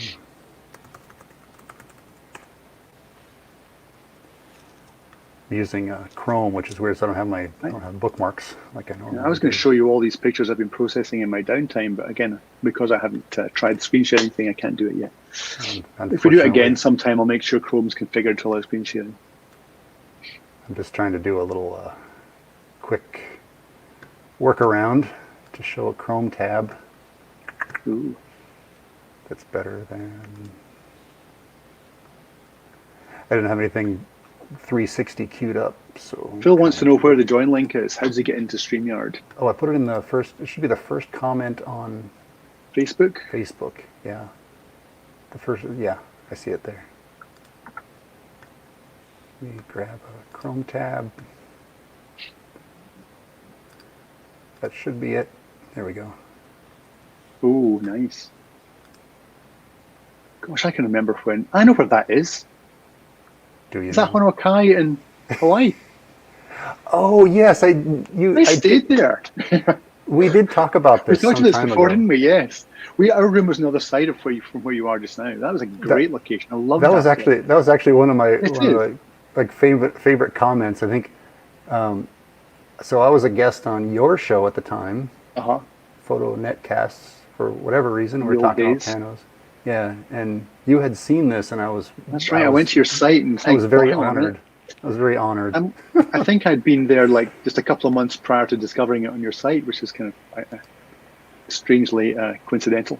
using Chrome, which is weird, so I don't have bookmarks like I normally do. I was going to show you all these pictures I've been processing in my downtime, but again, because I haven't tried the screen sharing thing, I can't do it yet. If we do it again sometime, I'll make sure Chrome's configured to allow screen sharing. I'm just trying to do a little quick workaround to show a Chrome tab. Ooh. That's better than... I didn't have anything 360 queued up, so... Phil wants to know where the join link is. How does he get into StreamYard? Oh, I put it in the first... It should be the first comment on... Facebook? Facebook, yeah. The first... Yeah, I see it there. Let me grab a Chrome tab. That should be it. There we go. Oh, nice. Gosh, I can remember when... I know where that is. Do you? Is that Honokai in Hawaii? Oh yes, I stayed there. We did talk about this. We talked about this before, didn't we? Yes. Our room was on the other side of from where you are just now. That was a great location. I love that. That was actually one of my favorite comments. I think. So I was a guest on your show at the time. Photo Netcasts, for whatever reason. We were talking about panos. Yeah, and you had seen this, and I was. That's right. I went to your site and I was very "Oh, hang on a minute." honored. I was very honored. I think I'd been there like just a couple of months prior to discovering it on your site, which is kind of strangely coincidental.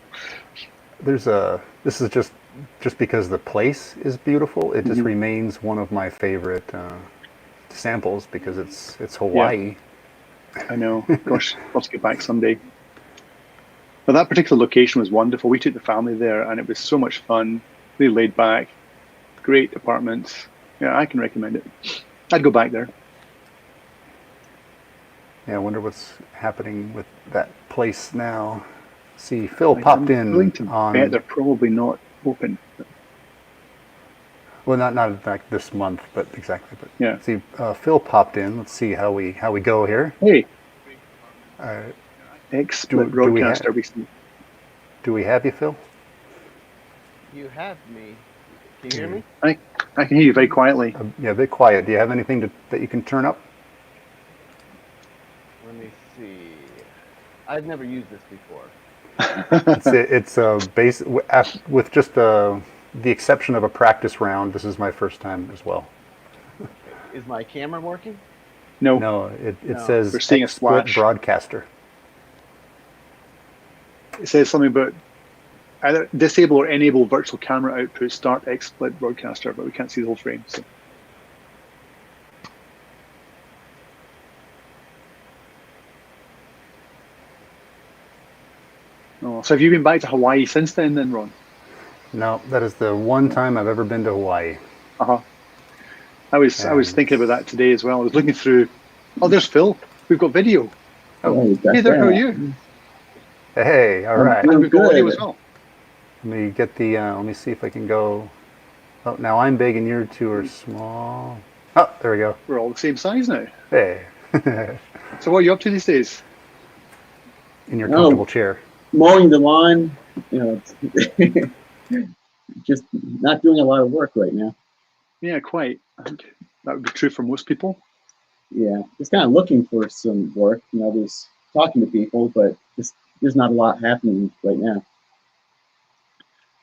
There's a. This is just because the place is beautiful. It just remains one of my favorite samples because it's Hawaii. I know. Gosh, let's get back someday. But that particular location was wonderful. We took the family there, and it was so much fun. Really laid back, great apartments. Yeah, I can recommend it. I'd go back there. Yeah, I wonder what's happening with that place now. See, Phil I'm popped in willing to on. bet they're probably not open. Well, not like this month, but exactly. But Yeah. see, Phil popped in. Let's see how we go here. Hey, Uh, ex-split do we broadcaster. do we have you, Phil? You have me. Can you hear me? I can hear you very quietly. Yeah, a bit quiet. Do you have anything that you can turn up? Let me see. I've never used this before. It's base with just the exception of a practice round. This is my first time as well. Is my camera working? No. No, it No. says We're seeing a expert splash. broadcaster. It says something about either disable or enable virtual camera output, start XSplit broadcaster, but we can't see the whole frame. So. Oh, so have you been back to Hawaii since then, Ron? No, that is the one time I've ever been to Hawaii. Uh-huh. I was thinking about that today as well. I was looking through. Oh, there's Phil. We've got video. Oh, Hey there, how are you? Hey, all right. I'm And we've got good. audio as well. Let me get the. Let me see if I can go. Oh, now I'm big and you two are small. Oh, there we go. We're all the same size now. Hey, So what are you up to these days? in your Oh. comfortable chair. Mowing the lawn, it's just not doing a lot of work right now. Yeah, quite. I think that would be true for most people. Yeah, just kind of looking for some work. There's talking to people, but just there's not a lot happening right now.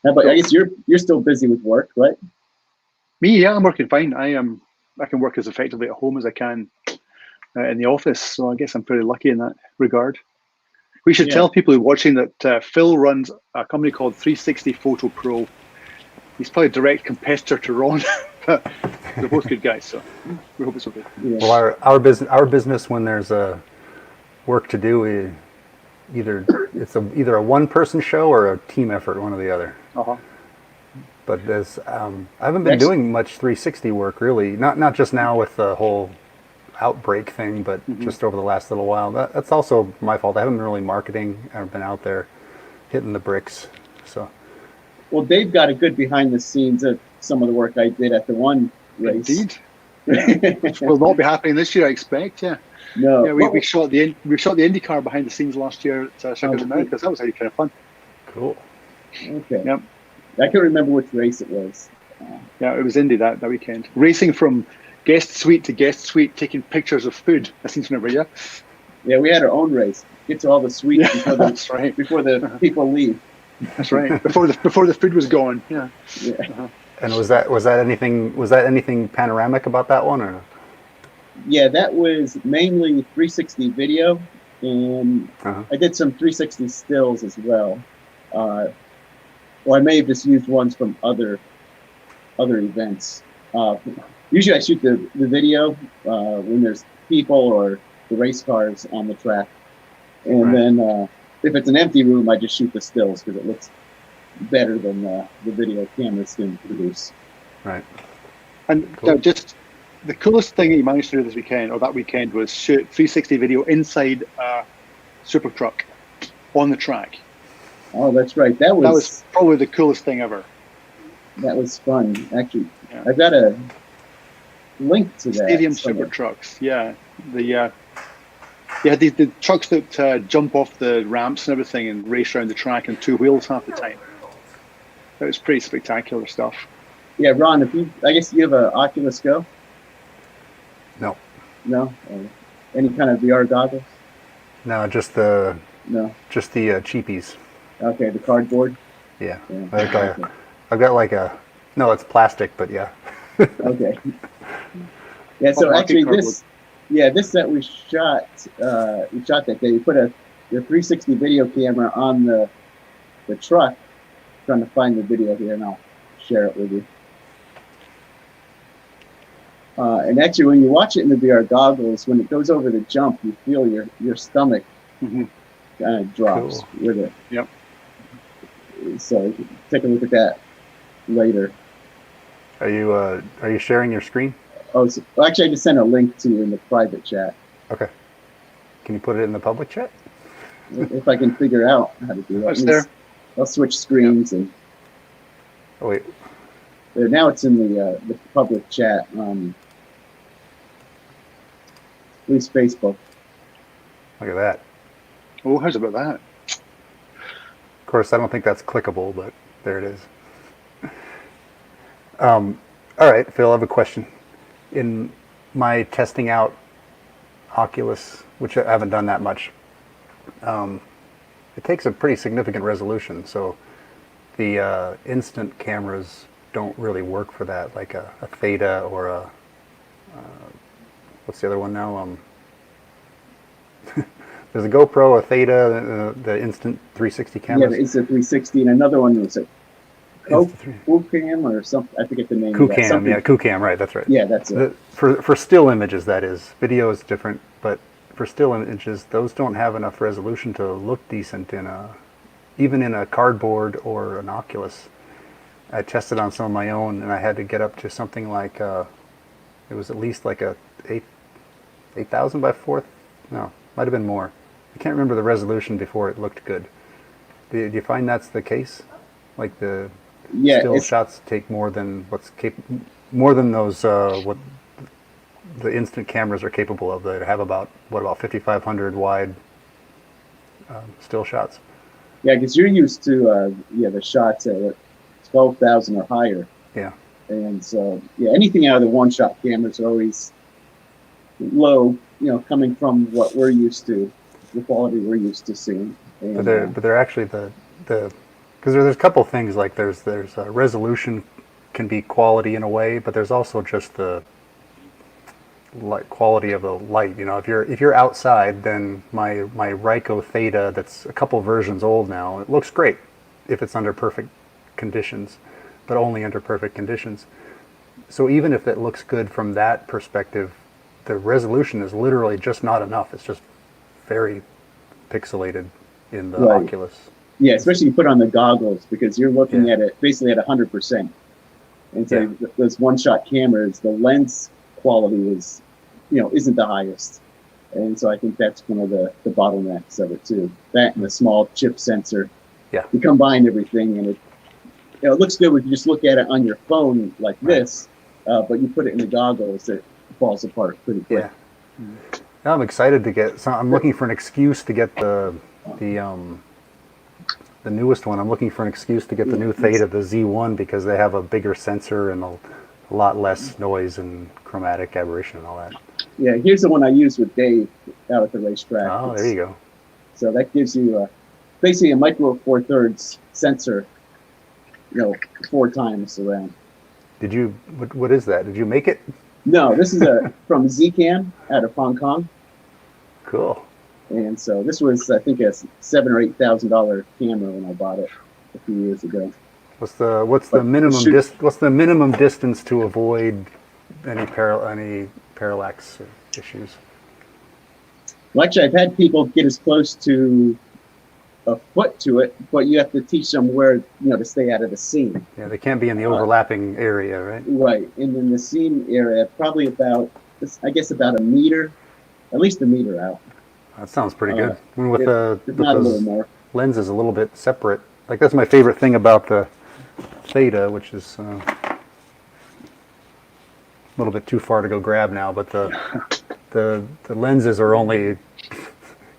But I guess you're still busy with work, right? Me, yeah, I'm working fine. I can work as effectively at home as I can in the office, so I guess I'm pretty lucky in that regard. We should Yeah. tell people who are watching that Phil runs a company called 360 Photo Pro. He's probably a direct competitor to Ron, but they're both good guys, so we hope it's okay. Yeah. Well, our business when there's a work to do, it's either a one person show or a team effort, one or the other. Uh-huh. But I haven't been doing much 360 work really. Not just now with the whole outbreak thing, but just over the last little while. That's also my fault. I haven't been really marketing. I've been out there hitting the bricks. So Well, Dave got a good behind the scenes of some of the work I did at the one race. Indeed. Which will not be happening this year, I expect. Yeah. No. Yeah, we shot the IndyCar behind the scenes last year at Circuit of Americas. That was actually kind of fun. cool. Okay. Yep. I can't remember which race it was. Yeah, it was Indy that weekend. Racing from guest suite to guest suite, taking pictures of food. I seem to remember, yeah. Yeah, we had our own race. Get to all the suites before That's right. before the people leave. That's right. Before the food was gone. Yeah. Yeah. And was that anything panoramic about that one or? Yeah, that was mainly 360 video, and Uh-huh. I did some 360 stills as well. Well, I may have just used ones from other events. Usually I shoot the video when there's people or the race cars on the track. And then if it's an empty room, I just shoot the stills because it looks better than the video cameras can produce. Right. And Cool. just the coolest thing that you managed to do this weekend, or that weekend, was shoot 360 video inside a super truck on the track. Oh, that's right. That That was was probably the coolest thing ever. fun. Actually, Yeah. I've got a link to that. Stadium somewhere. super trucks. Yeah. The trucks that jump off the ramps and everything and race around the track on two wheels half the time. That was pretty spectacular stuff. Yeah, Ron, I guess you have an Oculus Go? No. No? Any kind of VR goggles? No, just the No. cheapies. Okay, the cardboard. Yeah. Yeah. I've got like a, no, it's plastic, but yeah. Okay. Yeah. So Market actually, cardboard. this set we shot that day. We put the 360 video camera on the truck. Trying to find the video here, and I'll share it with you. And actually, when you watch it in the VR goggles, when it goes over the jump, you feel your stomach Mhm. kind of drops Cool. with it. Yep. So take a look at that later. Are you sharing your screen? Oh, well, actually, I just sent a link to you in the private chat. Okay. Can you put it in the public chat? If I can figure out how to do that. It's there. I'll switch screens and Oh wait. now it's in the public chat on at least Facebook. Look at that. Oh, how's about that? Of course, I don't think that's clickable, but there it is. All right, Phil, I have a question. In my testing out Oculus, which I haven't done that much, it takes a pretty significant resolution. So the instant cameras don't really work for that, like a Theta or a what's the other one now? There's a GoPro, a Theta, the instant 360 cameras. Yeah, it's a 360, and another one was a Insta3. Kucam or something. I forget the name. of that. Kucam, Something- yeah, Kucam, right? That's right. Yeah, that's it. For still images, that is. Video is different, but for still images, those don't have enough resolution to look decent even in a cardboard or an Oculus. I tested on some of my own, and I had to get up to something like it was at least like a 8,000 by 4. No, might have been more. I can't remember the resolution before it looked good. Do you find that's the case? Like the Yeah, still it's, shots take more than more than those what the instant cameras are capable of. They have about 5,500 wide still shots. yeah, because you're used to the shots at 12,000 or higher, Yeah, and so yeah, anything out of the one-shot cameras are always low. Coming from what we're used to, the quality we're used to seeing. And, but they're actually the because there's a couple things, like there's resolution can be quality in a way, but there's also just the quality of the light. If you're outside, then my Ryko Theta, that's a couple versions old now, it looks great if it's under perfect conditions, but only under perfect conditions. So even if it looks good from that perspective, the resolution is literally just not enough. It's just very pixelated in the Right. Oculus. yeah, especially you put on the goggles because you're looking at it basically at 100%. And so those one-shot cameras, the lens quality isn't the highest. And so I think that's one of the bottlenecks of it too. That and the small chip sensor. Yeah. You combine everything, and it looks good when you just look at it on your phone like this, but you put it in the goggles, it falls apart pretty quick. Yeah. Now I'm excited to get. So I'm looking for an excuse to get the newest one. I'm looking for an excuse to get the new Theta, the Z1, because they have a bigger sensor and a lot less noise and chromatic aberration and all that. Yeah, here's the one I used with Dave out at the racetrack. Oh, there you go. So that gives you basically a micro four thirds sensor, 4 times around. Did you? What is that? Did you make it? No, this is from Zcam out of Hong Kong, Cool. and so this was I think a $7,000 or $8,000 camera when I bought it a few years ago. What's the But minimum shoot- what's the minimum distance to avoid any parallax issues? Well, actually, I've had people get as close to a foot to it, but you have to teach them where to stay out of the seam. Yeah, they can't be in the overlapping area, right? Right, and in the seam area, probably about a meter, at least a meter out. That sounds pretty good. And with If not a little those more. lenses a little bit separate. Like that's my favorite thing about the Theta, which is a little bit too far to go grab now, but the lenses are only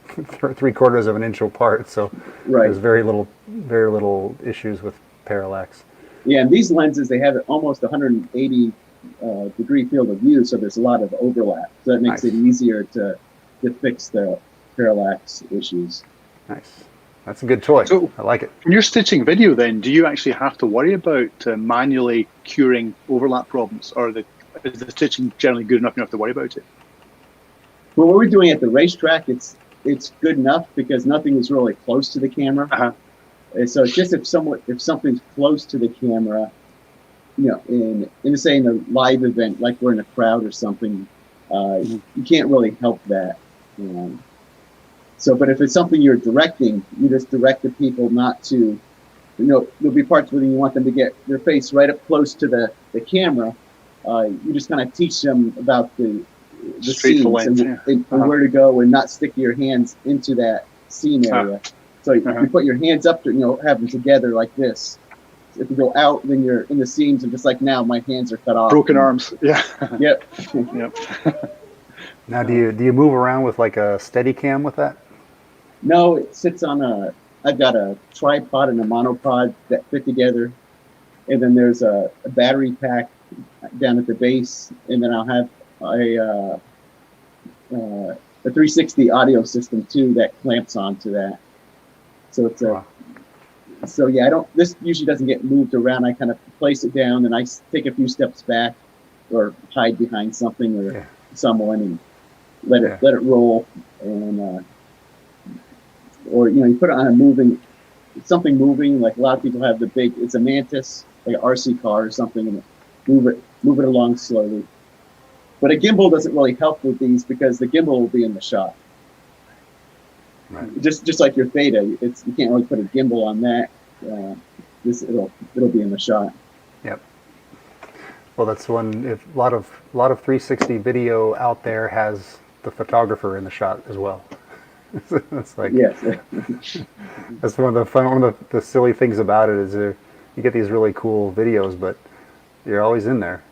3/4 of an inch apart, so Right. there's very little issues with parallax. Yeah, and these lenses, they have almost 180 degree field of view, so there's a lot of overlap. So that makes Nice. it easier to fix the parallax issues. Nice. That's a good choice. So- I like it. When you're stitching video, then do you actually have to worry about manually curing overlap problems, or is the stitching generally good enough you don't have to worry about it? Well, what we're doing at the racetrack, it's good enough because nothing is really close to the camera. Uh-huh. And so it's just if something's close to the camera, you know, in a live event, like we're in a crowd or something, you can't really help that. But if it's something you're directing, you just direct the people not to, you know, there'll be parts where you want them to get their face right up close to the camera. You just kind of teach them about the Straight scenes for length, and where to go and not stick your hands into that scene area. So if you put your hands up to, you know, have them together like this. If you go out, then you're in the scenes, and just like now, my hands are cut off. Broken arms. Yeah. Yep. Yep. Now, do you move around with like a steady cam with that? No, it sits on I've got a tripod and a monopod that fit together. And then there's a battery pack down at the base. And then I'll have a 360 audio system too that clamps onto that. So it's Wow. so yeah, this usually doesn't get moved around. I kind of place it down and I take a few steps back or hide behind something or someone and let it roll. And, or, you know, you put it on something moving, like a lot of people have it's a Mantis, like an RC car or something, and move it along slowly. But a gimbal doesn't really help with these because the gimbal will be in the shot. Right. Just like your Theta, you can't really put a gimbal on that. It'll be in the shot. Yep. Well, that's one. If a lot of 360 video out there has the photographer in the shot as well. It's like Yes. that's one of the silly things about it is you get these really cool videos, but you're always in there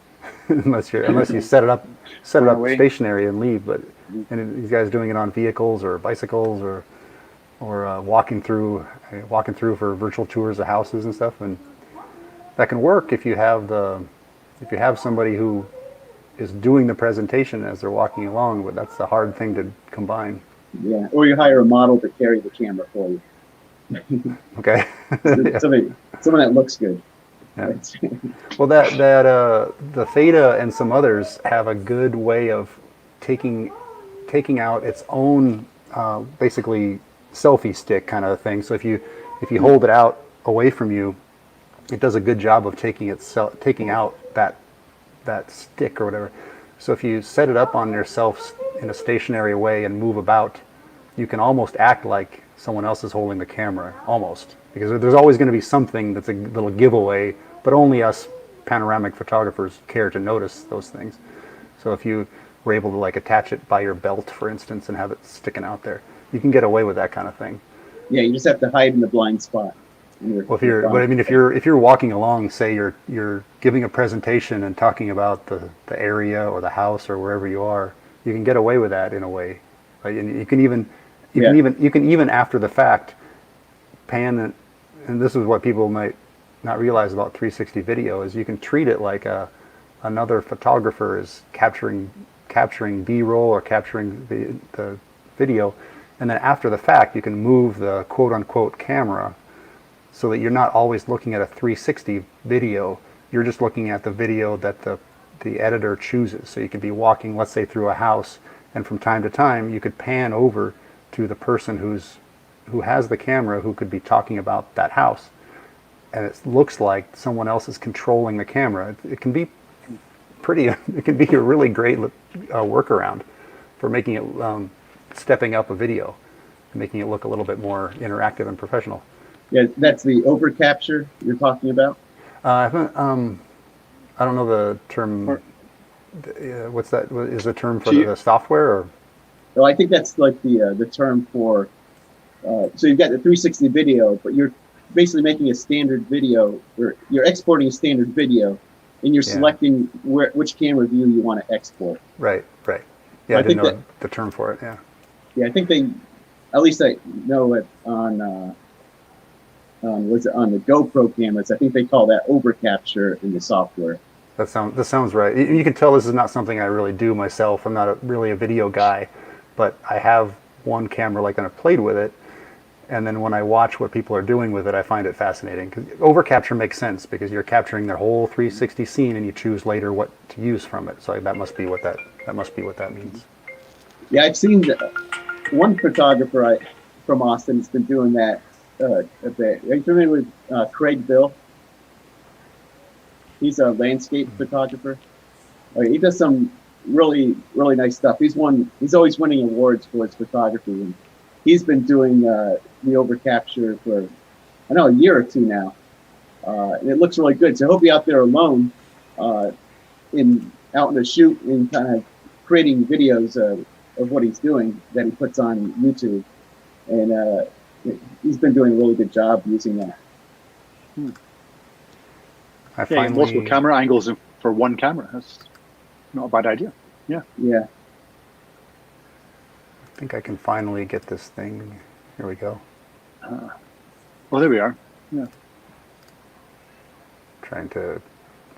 unless you set it up away. stationary and leave. But and these guys doing it on vehicles or bicycles or walking through for virtual tours of houses and stuff, and that can work if you have somebody who is doing the presentation as they're walking along. But that's the hard thing to combine. Yeah. Or you hire a model to carry the camera for you. Okay. Someone that looks good. Yeah. Well, the Theta and some others have a good way of taking out its own basically selfie stick kind of thing. So if you hold it out away from you, it does a good job of taking out that stick or whatever. So if you set it up on yourself in a stationary way and move about, you can almost act like someone else is holding the camera, almost, because there's always going to be something that's a little giveaway, but only us panoramic photographers care to notice those things. So if you were able to like attach it by your belt, for instance, and have it sticking out there, you can get away with that kind of thing. Yeah, you just have to hide in the blind spot. Well, if you're walking along, say you're giving a presentation and talking about the area or the house or wherever you are, you can get away with that in a way. Right? And you can even after the fact pan it, and this is what people might not realize about 360 video is you can treat it like another photographer is capturing B-roll or capturing the video, and then after the fact you can move the quote-unquote camera so that you're not always looking at a 360 video. You're just looking at the video that the editor chooses. So you could be walking, let's say, through a house, and from time to time you could pan over to the person who has the camera, who could be talking about that house, and it looks like someone else is controlling the camera. It can be it can be a really great workaround for making it stepping up a video and making it look a little bit more interactive and professional. Yeah, that's the over capture you're talking about. I don't know the term. What's that? Is the term for the software? Or? Well, I think that's like the term for. So you've got the 360 video, but you're basically making a standard video, or you're exporting a standard video, and you're selecting which camera view you want to export. Right. Yeah, I didn't know the term for it. Yeah. Yeah, I think at least I know it on the GoPro cameras. I think they call that over capture in the software. That sounds right. You can tell this is not something I really do myself. I'm not really a video guy, but I have one camera and I've played with it, And then when I watch what people are doing with it, I find it fascinating. Because overcapture makes sense because you're capturing their whole 360 scene, and you choose later what to use from it. So that must be what that means. Yeah, I've seen one photographer from Austin has been doing that a bit. Are you familiar with Craig Bill? He's a landscape photographer. He does some really, really nice stuff. He's always winning awards for his photography, and he's been doing the overcapture for, I know, a year or two now. And it looks really good. So he'll be out there alone out in a shoot and kind of creating videos of what he's doing that he puts on YouTube. And he's been doing a really good job using that. Yeah, multiple camera angles for one camera. That's not a bad idea. Yeah. Yeah. I think I can finally get this thing. Here we go. Well, there we are. Yeah. Trying to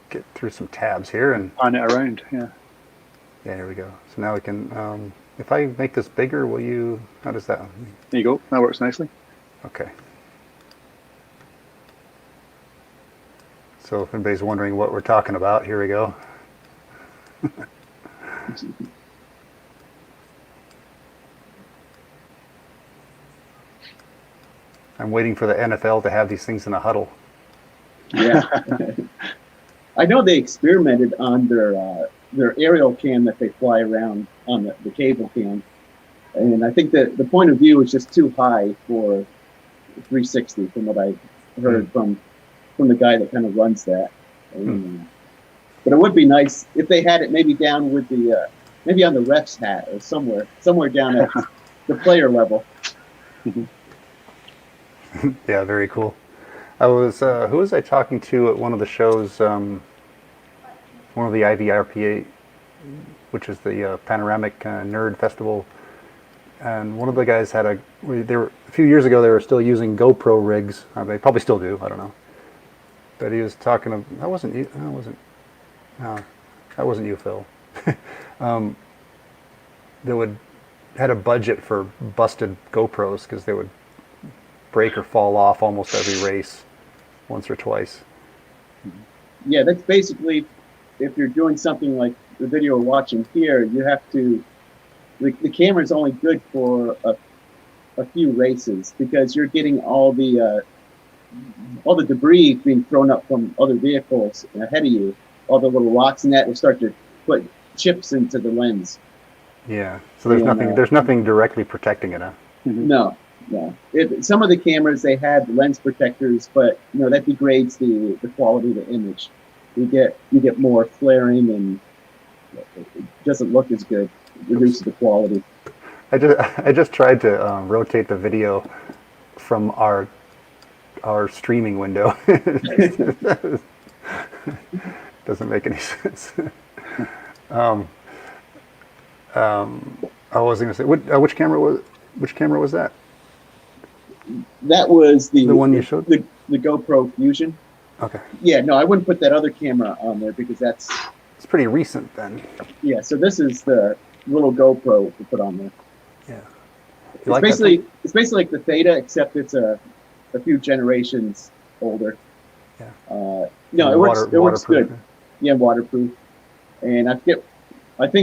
get through some tabs here and Pan it around. Yeah. yeah, here we go. So now we can. If I make this bigger, will you? How does that? There you go. That works nicely. Okay. So if anybody's wondering what we're talking about, here we go. I'm waiting for the NFL to have these things in a huddle. Yeah. I know they experimented on their aerial cam that they fly around on the cable cam. And I think that the point of view is just too high for 360 from what I heard from the guy that kind of runs that. And, but it would be nice if they had it maybe down with the, maybe on the ref's hat or somewhere down at the player level. Yeah, very cool. I was, who was I talking to at one of the shows, one of the IVRPA, which is the Panoramic Nerd Festival, and one of the guys had a few years ago they were still using GoPro rigs. They probably still do, I don't know. But he was talking of, that wasn't you, Phil. They had a budget for busted GoPros because they would break or fall off almost every race, once or twice. Yeah, that's basically, if you're doing something like the video we're watching here, you have to, the camera is only good for a few races because you're getting all the debris being thrown up from other vehicles ahead of you, all the little rocks and that will start to put chips into the lens. Yeah, so there's nothing directly protecting it, huh? No. Some of the cameras, they had lens protectors, but that degrades the quality of the image. You get more flaring and it doesn't look as good. It reduces the quality. I just tried to rotate the video from our streaming window. Doesn't make any sense. I was going to say, which camera was that? That was the one you showed? The GoPro Fusion. Okay. Yeah, no, I wouldn't put that other camera on there because it's pretty recent then. Yeah, so this is the little GoPro to put on there. Yeah. It's basically like the Theta, except it's a few generations older. Yeah. No, it works good. Yeah, waterproof. And I think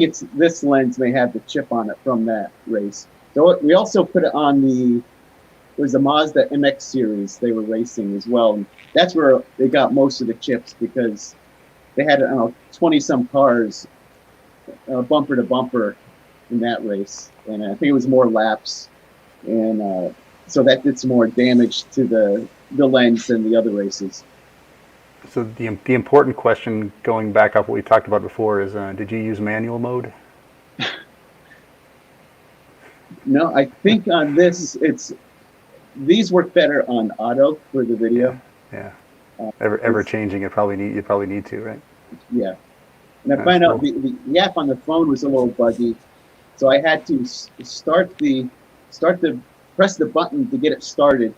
it's this lens may have the chip on it from that race. So we also put it on it was the Mazda MX series they were racing as well. And that's where they got most of the chips because they had, 20-some cars bumper to bumper in that race. And I think it was more laps. And so that did some more damage to the lens than the other races. So the important question, going back up what we talked about before, is did you use manual mode? No, I think on this, these work better on auto for the video. Yeah. Ever changing. You probably need to, right? Yeah. And I find out the app on the phone was a little buggy, so I had to press the button to get it started,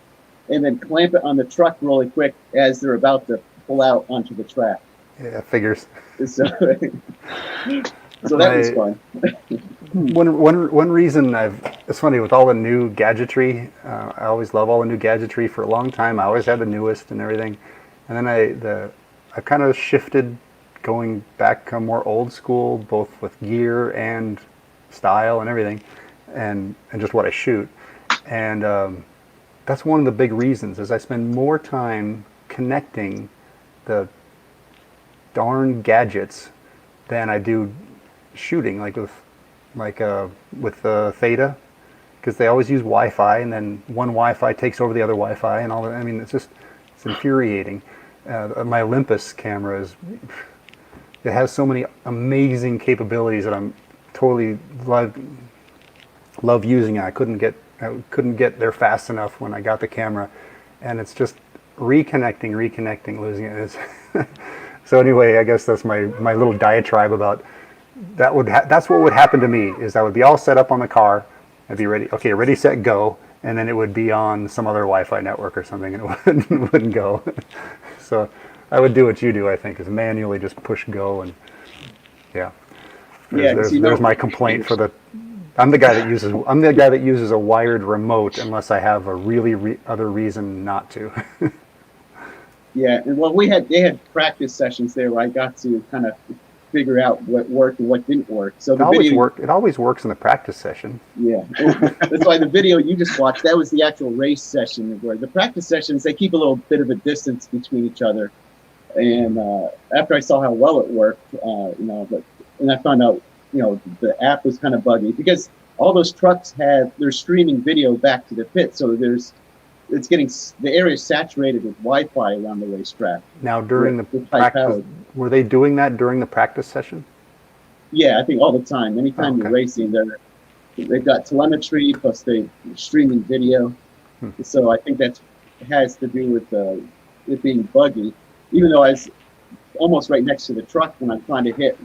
and then clamp it on the truck really quick as they're about to pull out onto the track. Yeah, figures. So that was fun. One reason it's funny with all the new gadgetry. I always love all the new gadgetry. For a long time, I always had the newest and everything, and then I kind of shifted, going back more old school, both with gear and style and everything, and just what I shoot, and that's one of the big reasons is I spend more time connecting the darn gadgets than I do shooting, like with Theta, because they always use Wi-Fi, and then one Wi-Fi takes over the other Wi-Fi, and all that. I mean, it's infuriating. My Olympus camera it has so many amazing capabilities that I'm totally love using it. I couldn't get there fast enough when I got the camera, and it's just reconnecting, losing it. So anyway, I guess that's my little diatribe about that. That's what would happen to me is I would be all set up on the car, I'd be ready, okay, ready, set, go, and then it would be on some other Wi-Fi network or something, and it wouldn't go. So I would do what you do, I think, is manually just push go, and yeah. There's my complaint for the. I'm the guy that uses a wired remote unless I have a really other reason not to. Yeah, and well, they had practice sessions there where I got to kind of figure out what worked and what didn't work. So It always works in the practice session. Yeah, that's why the video you just watched, that was the actual race session. Where the practice sessions, they keep a little bit of a distance between each other. And after I saw how well it worked, and I found out, the app was kind of buggy because all those trucks they're streaming video back to the pit, so the area is saturated with Wi-Fi around the racetrack. Now during the practice, were they doing that during the practice session? Yeah, I think all the time. Anytime you're racing, they've got telemetry plus they're streaming video. So I think that has to do with it being buggy. Even though I was almost right next to the truck when I'm trying to hit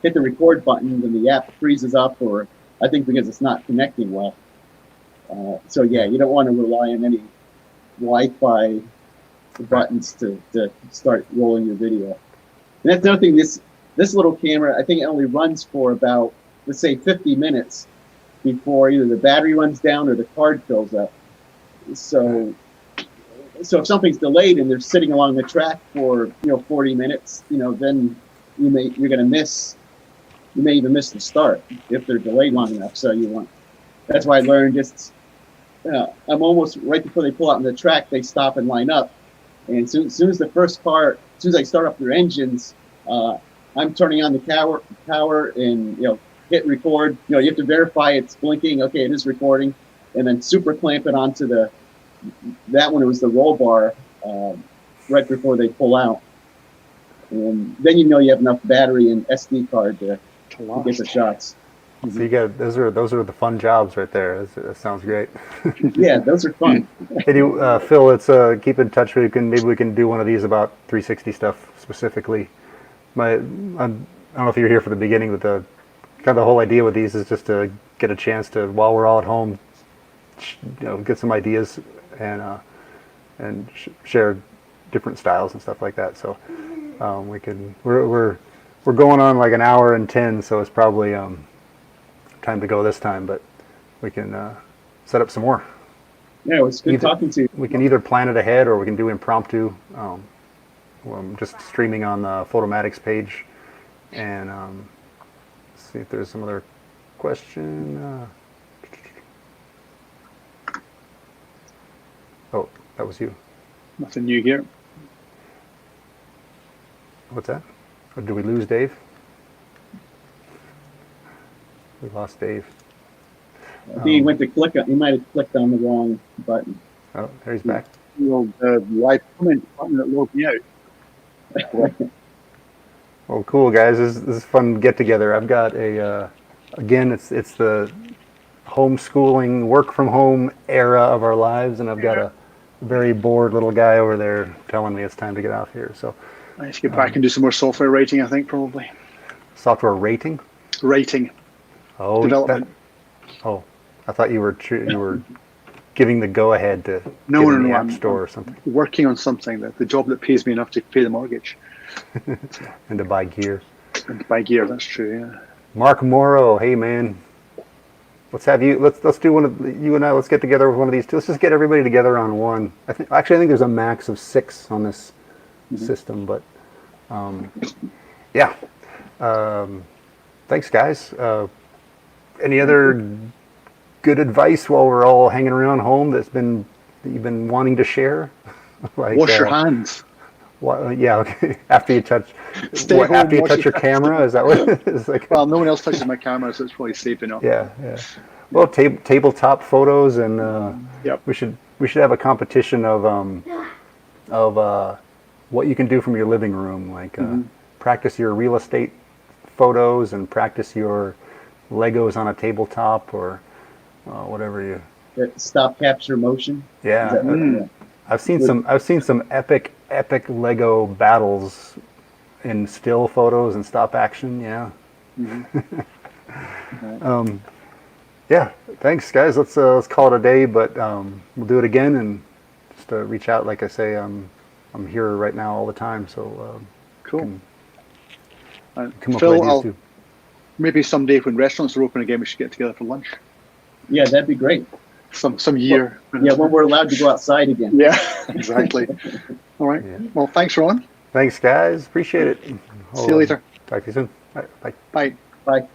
the record button, and the app freezes up, or I think because it's not connecting well. So yeah, you don't want to rely on any Wi-Fi buttons to start rolling your video. And that's another thing. This little camera, I think it only runs for about, let's say, 50 minutes before either the battery runs down or the card fills up. So if something's delayed and they're sitting along the track for 40 minutes, then you may even miss the start if they're delayed long enough. So that's why I learned I'm almost right before they pull out on the track, they stop and line up. And soon as I start up their engines, I'm turning on the power and hit record. You have to verify it's blinking. Okay, it is recording, and then super clamp it onto that one. It was the roll bar right before they pull out, and then you have enough battery and SD card to get the shots. So you got those are the fun jobs right there. That sounds great. Yeah, those are fun. Hey, Phil, let's keep in touch. Maybe we can do one of these about 360 stuff specifically. I don't know if you were here for the beginning, but the whole idea with these is just to get a chance to, while we're all at home, get some ideas and share different styles and stuff like that. So we're going on like an hour and 10, so it's probably time to go this time, but we can set up some more. Yeah, it was good talking to you. We can either plan it ahead or we can do impromptu. I'm just streaming on the Photomatix page, and see if there's some other question. Oh, that was you. Nothing new here. What's that? Or did we lose Dave? We lost Dave. I think he went to click on. He might have clicked on the wrong button. Oh, there he's back. The live comment button that logged me out. Well, cool guys. This is fun get together. I've got again, it's the homeschooling, work from home era of our lives, and I've got a very bored little guy over there telling me it's time to get out here. So I need to get back and do some more software writing, I think, probably. Software rating? Writing. Oh, development. I thought you were giving the go ahead to get in the App Store or something. Working on something, the job that pays me enough to pay the mortgage. And to buy gear. And to buy gear, that's true, yeah. Mark Morrow, hey man. let's have you. Let's do one of you and I. Let's get together with one of these two. Let's just get everybody together on one. I think there's a max of 6 on this system, but yeah. Thanks, guys. Any other good advice while we're all hanging around home that you've been wanting to share? Like, Wash your hands. Yeah, okay. After you touch, Stay home, after you wash touch your your camera, is that what it is? Like, Well, no one else touches my camera, so it's probably safe enough. yeah. Well, tabletop photos, and Yep. we should have a competition of what you can do from your living room, like practice your real estate photos and practice your Legos on a tabletop or whatever you. Stop capture motion. Yeah, Is that what- yeah. I've seen some epic Lego battles in still photos and stop action. Yeah. Yeah. Thanks, guys. Let's call it a day, but we'll do it again and just reach out. Like I say, I'm here right now all the time, so Cool. can Uh, come up Phil, with ideas I'll, too. maybe someday when restaurants are open again, we should get together for lunch. Yeah, that'd be great. Some year. Yeah, when we're allowed to go outside again. Yeah, exactly. All right. Yeah. Well, thanks, Ron. Thanks, guys. Appreciate it. See you later. Talk to you soon. All right, bye. Bye. Bye.